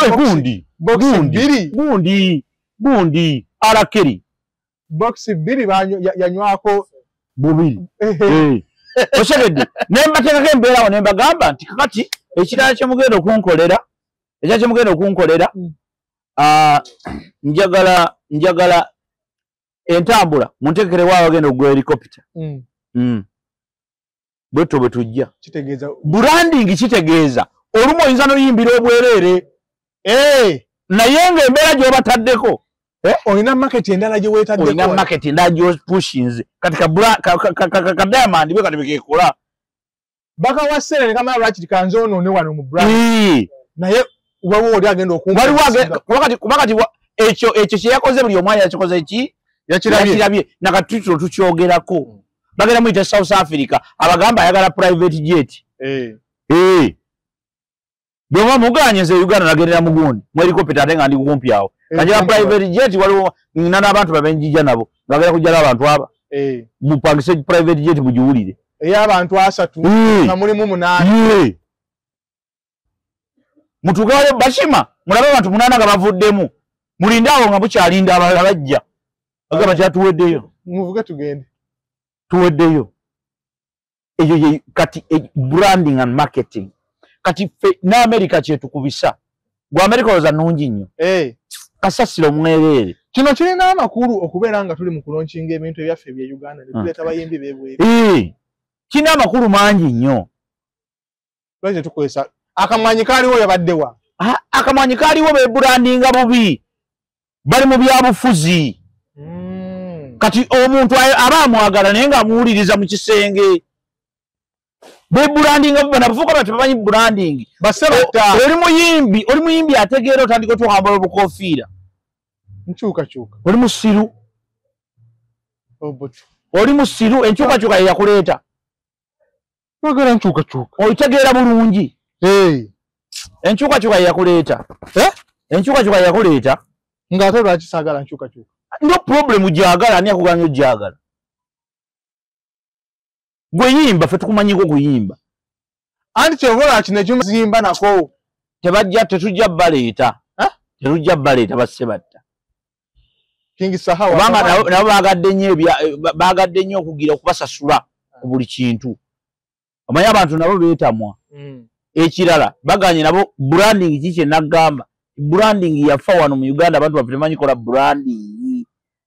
box 2. Gundi. Alakeri. Box 2 yanywako bubiri. Oshegedde. Nembateekako embeerawo nembagamba nti kakati ekirala kye mugenda okunkolera. Njagala entambula munteekerewo abagenda okugula helicopter. Bwetyo bwe tujja. Kitegeeza branding kitegeeza olumu oyinza n'oyimbira obwereere. Naye ng'embeera gy'obataddeko. Olina market endala gye weetaddeko. Olina market endala gy'opushinze. Kati ka Diamond bwe kati bekekola. Baka wasere ne kamala lwaki kanzono ne wano mu brand. Naye wawo oli agenda okumpa. Kubakati ekyo kye yakoze buli omwanya yakikoze ki? Yakirabye. Nakatutiro tukyogerako. Bagenda muyita South Africa. Abagamba ayagala private jet. Bw'oba muganye nze Uganda nagendera mu gundi. Mu helicopter ate nga ndi kumpi awo. Kajja private jet waliwo nina n'abantu babenjija nabo. Bagenda kujjala abantu aba. Mupangise private jet mugiwulire. Abantu 3 na mulimu 8. Mutugale bashima. Mulaba abantu 8 nga bavuddemu. Mulinda awo nga bukyalinda abalala bajja. Bagamba kyatuweddeyo. Muvuge tugende. Tuweddeyo. Eyo kati branding and marketing. Kati na America kyetukubisa. Gwa America oza nungi nnyo. Kasasiro mwerere. Kino kirina amakulu okubeera nga tuli mu kulaunchinga ebintu ebyaffe bya Uganda ne tuleeta bayimbi beebwe. Kina amakulu mangi nnyo. Lwaki tukozesa akamwanyi kaaliwo yabaddewa. Akamwanyi kaaliwo be brandinga bubi. Bali mu byabufuzi. Kati omuntu aba amwagala naye nga amuwuliriza mu kisenge. Be branding abana bavuga bati bamanyi branding. Basebata oli muyimbi ategeera otandika otuhambala obukofiira. Nchuka. Oli musiru. Obutu. Oli musiru enchuka yakuleeta. Bagala nchuka. Oyitegeera bulungi. Enchuka yakuleeta. Enchuka yakuleeta. Ngate lwaki sagala nchuka. No problem ujagala ani akuganya ujagala. Gwe yimba fe tukumanyiko kuyimba. Anti kyovola kino kyumuzimba nako. tetujja baleeta. Tetujja baleeta basse batta. King Sahawa. Kubanga nabo baagadde nnyo okugira okubasasula ku buli kintu. Omanyi abantu nabo beetamwa. Ekirala baganye nabo branding kiki nagamba. Branding yafa wano mu Uganda abantu bafite manyi kola branding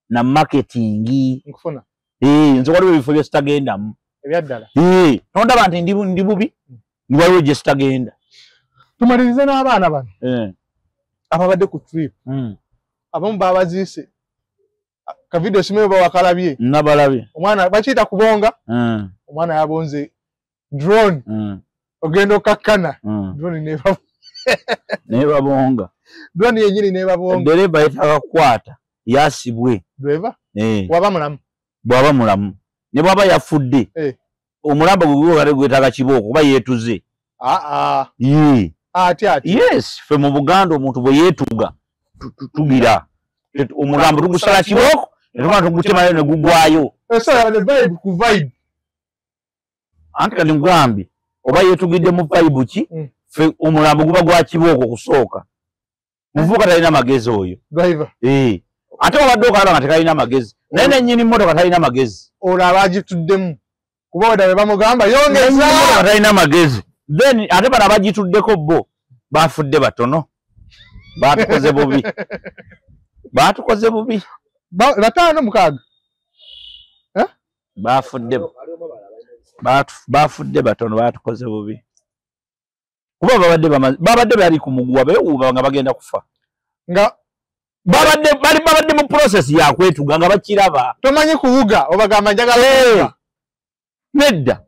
na marketing. Nkufuna. Nzo waliwo ebifo bye sitagendamu. Ebyaddala. Tondaba nti ndi bubi. Ni waliwo gye sitagenda. Tumalirize n'abaana bano. Ababadde ku trip. Abamu babaziise. Ka video simwe bawakalabye. Nabalabye. Omwana bakiyita kubonga. Omwana yabonze drone. Ogenda okakkana. Drone neba bonga. Drone yenyini neba bonga. Dereva yetakakwata yasibwe. Driver? Waba mulamu. Bwaba mulamu. Ne bwaba yafudde. Omulamba gwe gwetaka kibooko kuba yeetuze. Ati. Yes, fe mu Buganda omuntu bwe yeetuga tugira. Omulambo tugusala kibooko, netuma tugutemayo ne gugwayo. Esala ne vibe ku vibe. Anti kati mugambi oba yeetugidde mu vibe ki? Fe omulambo guba gwa kibooko kusooka. Muvuka talina magezi oyo. Driver. Ate wabadde okalaba nga tekalina magezi. Naye nennyini mmotoka talina magezi. Olaba agituddemu. Kuba wadde bamugamba yongeza talina magezi. Then ate bano abagituddeko bo bafudde batono. Batukoze bubi. Batukoze bubi. Bataano mukaaga. Bafudde batono batukoze bubi. Kuba babadde bali ku muguwa bewuuba nga bagenda kufa. Nga babadde mu process ya kwetuga nga bakiraba. Tomanyi kuwuga obagamba njagala. Nedda.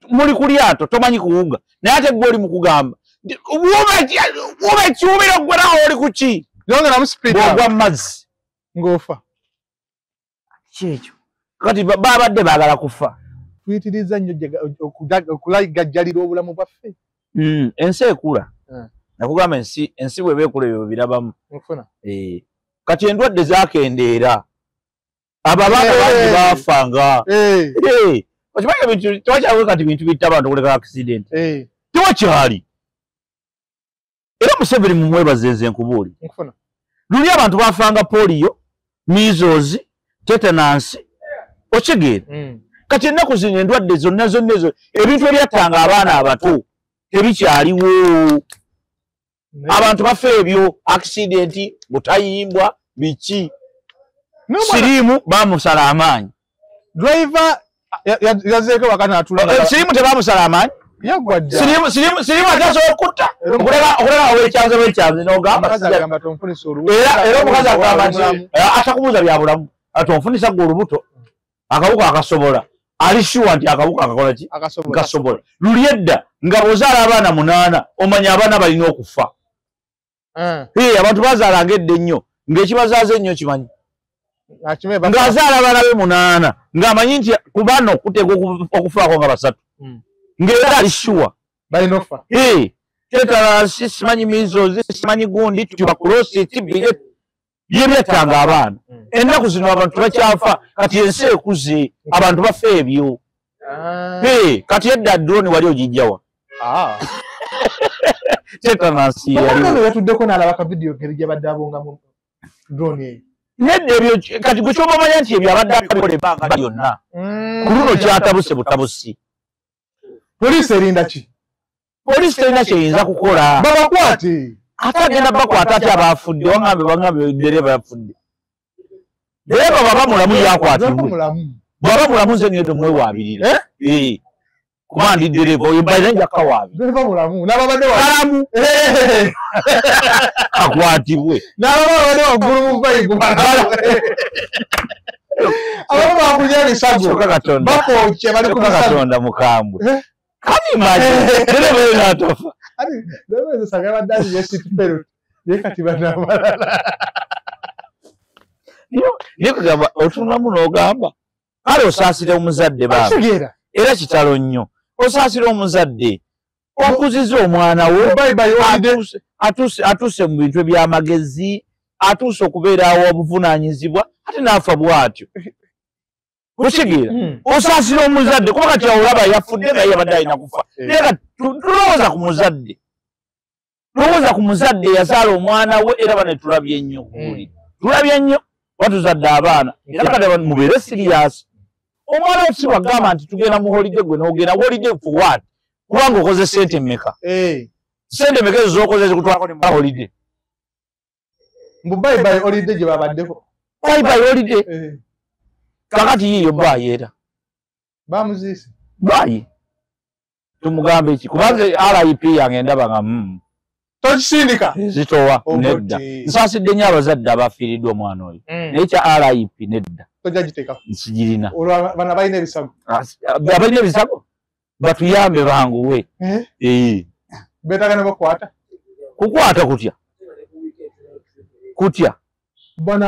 Muli ku lyato tomanyi kuwuga. Naye ate gwe oli mu kugamba. Wuba kiwubira gwerawo oli ku ki? Yongera mu speed. Bwogwa mu mazzi. Ng'ofa. Kyekyo. Kati babadde baagala kufa. Tuyitiriza nnyo okulayigajjalira obulamu bwaffe. Ensi ekula. Nakugamba ensi bwe beekula ebyo birabamu. Kati endwadde zakendeera. Ababaana bangi baafanga. Okimanyi ebintu tewakyawe kati bintu bitta abantu okuleka accident. Tewakyali. Era Museveni mumwebazenze nkubuuli. Luli abantu baafanga polio, measles, tetanus, okitegeera. Kati ennaku zino endwadde zonna ezo ebintu ebyattanga abaana abato tebikyaliwo. Abantu bafa ebyo accident, butayimbwa, biki. Siriimu bamusala amaanyi. Driver yazeeko wakati atula. Siriimu tebamusala amaanyi. Yagwadde. Siriimu atasobola okutta. Okuleka w'ekyanze n'ogamba. Era omukazi agamba nti atakumuuza bya bulamu. Atonfunisa gwe olubuto. Akawuka akasobola. Ali sure nti akawuka akakola ki? Kasobola. Luli edda nga bw'ozaala abaana 8 omanya abaana balina okufa. Abantu bazaalanga edda ennyo ng'ekibazaaza ennyo kimanyi. Ng'azaala abaana be 8 ng'amanyi nti ku bano kuteeka okufaako nga 3. Ng'era ali sure balina okufa. Tetanus, simanyi measles, simanyi gundi, tuberculosis, TB, byebyattanga abaana. Ennaku zino abantu bakyafa kati ensi ekuze abantu bafa ebyo. Kati edda drone wali ogijjawa. Tetanus yali yatuddeko n'alaba ka video ngeri gye badde abongamu drone eyo. Nedda ebyo kati gwe ky'omanya nti ebyo abadde abikola ebbanga lyonna. Ku luno kyatabuse butabusi. Poliisi erinda ki? Poliisi terina kyeyinza kukola. Babakwate. Ate agenda bakwata ati abafudde wangambe dereva yafudde. Dereva baba mulamu yakwatibwe. Baba mulamu nze ngende mwewaabirira. Kuba ndi dereva oyo mbaire nja kawaabira. Dereva mulamu. N'ababadde mulamu. Akwatibwe. N'ababadde waggulu mu bayibu. Abo bakulya ebisago. Bakokye bali ku Katonda mukambwe. Kati maji. Dereva yo n'atofa. Dereva yo sagala dali yesitipero. Yekati banamalala. Niyo kugamba otunulamu n'ogamba. Kale osaasira omuzadde baba. Era kitalo nnyo. Osaasira omuzadde. Okuziza omwana wo. Atuuse mu bintu eby'amagezi. Atuuse okubeerawo obuvunaanyizibwa. Ate n'afa bw'atyo. Okitegeera? Osaasira omuzadde kuba kati olaba yafudde naye yabadde alina kufa. Naye tulowooza ku muzadde. lowooza ku muzadde yazaala omwana we era bane tulabye nnyo kuwulira tulabye nnyo batuzadde abaana era kale mubeere sirias omwana we siwagamba nti tugenda mu holiday gwe n'ogenda holiday for what kubanga okoze sente mmeka sente mmeka ezo z'okoze zikutwalako ne mba holiday mbu bye holiday gye babaddeko bye holiday kakati yiyo bye era bamuziise bye tumugambe ki kubanga RIP yange ndaba nga tokisindika zitowa nedda nsaasidde nnyo abazadde abafiiriddwa omwana oyo naye kya RIP nedda tojja giteekako nsigirina bana balina ebisago abalina ebisago batuyambe banguwe beetaaga ne bakwata kukwata kutya bano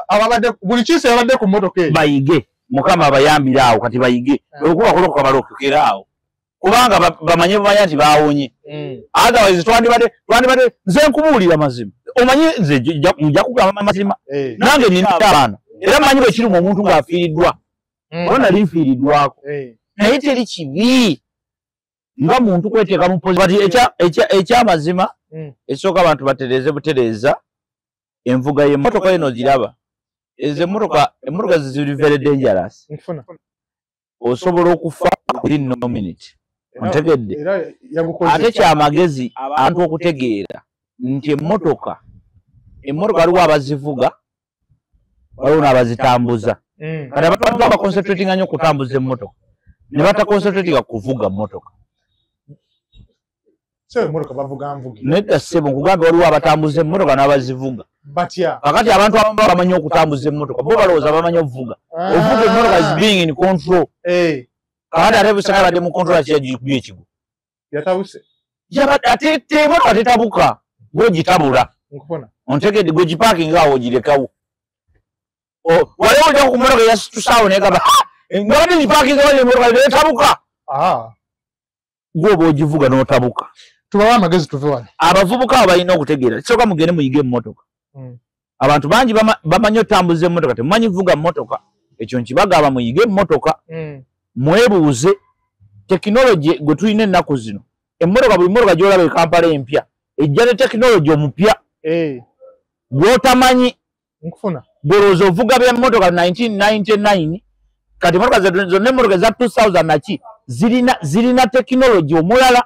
ababadde buli kiisa yabadde ku mmotoka eyo bayige mukama abayambire awo kati bayige okuba kulokoka balokokera awo kubanga bamanye bumanya nti bawonye otherwise twandibadde nze nkubuulira mazima omanyi nze nja kugamba mazima nange nina abaana era manyi bwe kiri mu omuntu ng'afiiriddwa oba nali nfiiriddwako naye teri kibi nga muntu kweteeka mu kati ekyamazima ekisooka abantu batereeze butereeza envuga y'emmotoka eno giraba ezo emmotoka ziri very dangerous osobola okufa within no minute ontegedde ate kyamagezi abantu okutegeera nti emmotoka waliwo abazivuga waliwo n'abazitambuza kati abantu baconcentratinga nnyo okutambuza emmotoka ne bataconcentratinga kuvuga mmotoka nedda ssebo nkugambe waliwo abatambuza emmotoka n'abazivuga kakati abantu abamu bamanyi okutambuza emmotoka bo balowooza bamanyi okuvuga ovuga emmotoka is being in control kakati ate busanga badde mu control akiyagikubye ekigo ate emmotoka tetabuka gwegitabula ontegedde gwegipakinga awo ogirekawo waliwo ojja ku mmotoka eyatusaawo negamba ngabadde gipakinga wali emmotoka netabuka gwoba ogivuga n'otabuka tubawo amagezi tuve wano abavubuka abo balina okutegeera kisooka mugende muyige emmotoka abantu bangi bamanyi otambuza emmotoka temumanyi vuga mmotoka ekyo nkibagamba muyige emmotoka mwebuuze tekinologi gwe tulina ennaku zino emmotoka buli mmotoka gy'olaba e Kampala empya ejja ne tekinologi omupya gw'otamanyi bwolowooza ovuga by'emmotoka 1999 kati emmotoka zonna emmotoka za 2000 naki zirina tekinologi omulala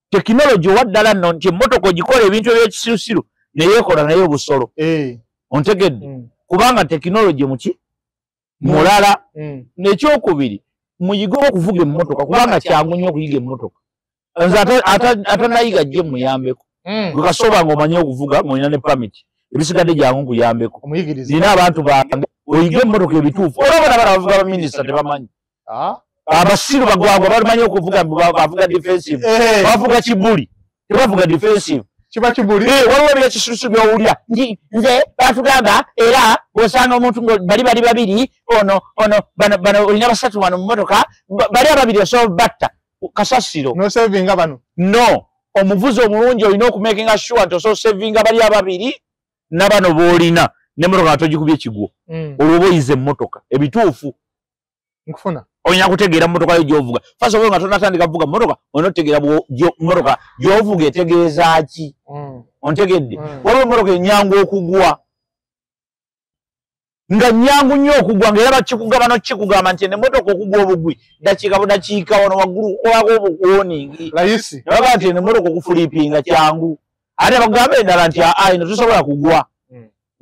tekinologi owaddala nno nti emmotoka ogikola ebintu ebyekisirusiru neyeekola naye obusolo ontegedde kubanga tekinologi muki mulala nekyokubiri muyige okuvuga emmotoka kubanga kyangu nnyo okuyiga emmotoka nze atanayiga jje muyambeko gwekasoba nga omanyi okuvuga ng'olina ne pamiti ebisigadde jangu nkuyambeko nina abantu bange oyige emmotoka ebituufu olabona bana bavuga baminisita tebamanyi abasiru bagwagwa bamanyi okuvuga bavuga defensive bavuga kibuli tebavuga defensive kiba kibuli waliwo ebyekisusu byowulira nze batugamba era bwosanga omuntu bali babiri ono bano olina basatu wano mu mmotoka bali ababiri osobola batta kasasiro nosevinga bano no omuvuzi omulungi olina okumakinga sure nti osobola sevinga bali ababiri nabano boolina nemmotoka nga togikubye ekigwo olwoba oyiza emmotoka ebituufu nkufuna olina kutegeera mmotoka yo gy'ovuga fasa oba nga tonatandika kuvuga mmotoka olina otegeera mmotoka gy'ovuga etegeeza ki ontegedde waliwo emmotoka ennyangu okugwa nga nnyangu nnyo okugwa ng'era bakikugamba nokikugamba nti emmotoka okugwa obugwi dakiika budakiika wano waggulu kukolako obukuwoningi layisi nabaga nti emmotoka okufuliipinga kyangu ate bakugambe endala nti ino tosobola kugwa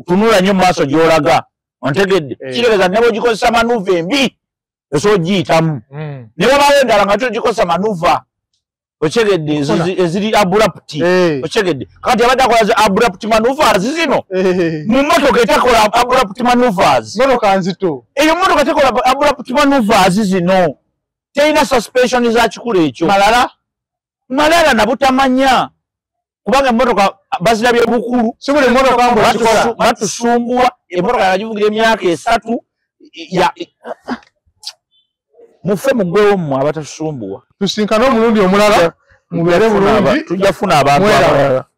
tunula nnyo mu maaso gy'olaga ontegedde kitegeeza ne bw'ogikozesa manuva embi osobola ogiyitamu ne babaawo endala nga togikozesa manuva okyegedde eziri aburaputi okyegedde kakati abadde akola aburaputi manuvaas zino mu mmotoka etakola aburaputi manuvaas motoka nzito eyo mmotoka tekola aburaputi manuvaas zino terina suspension za kikulu ekyo malala nabutamanya kubanga emmotoka bazirabye bukulu sibuli emmotoka batusumbuwa emmotoka yagivugira emyaka 3 mufe mugwewo mmwe abatasumbuwa tusinkane omulundi omulala mubeere bulungi tujja kufuna abantu abalala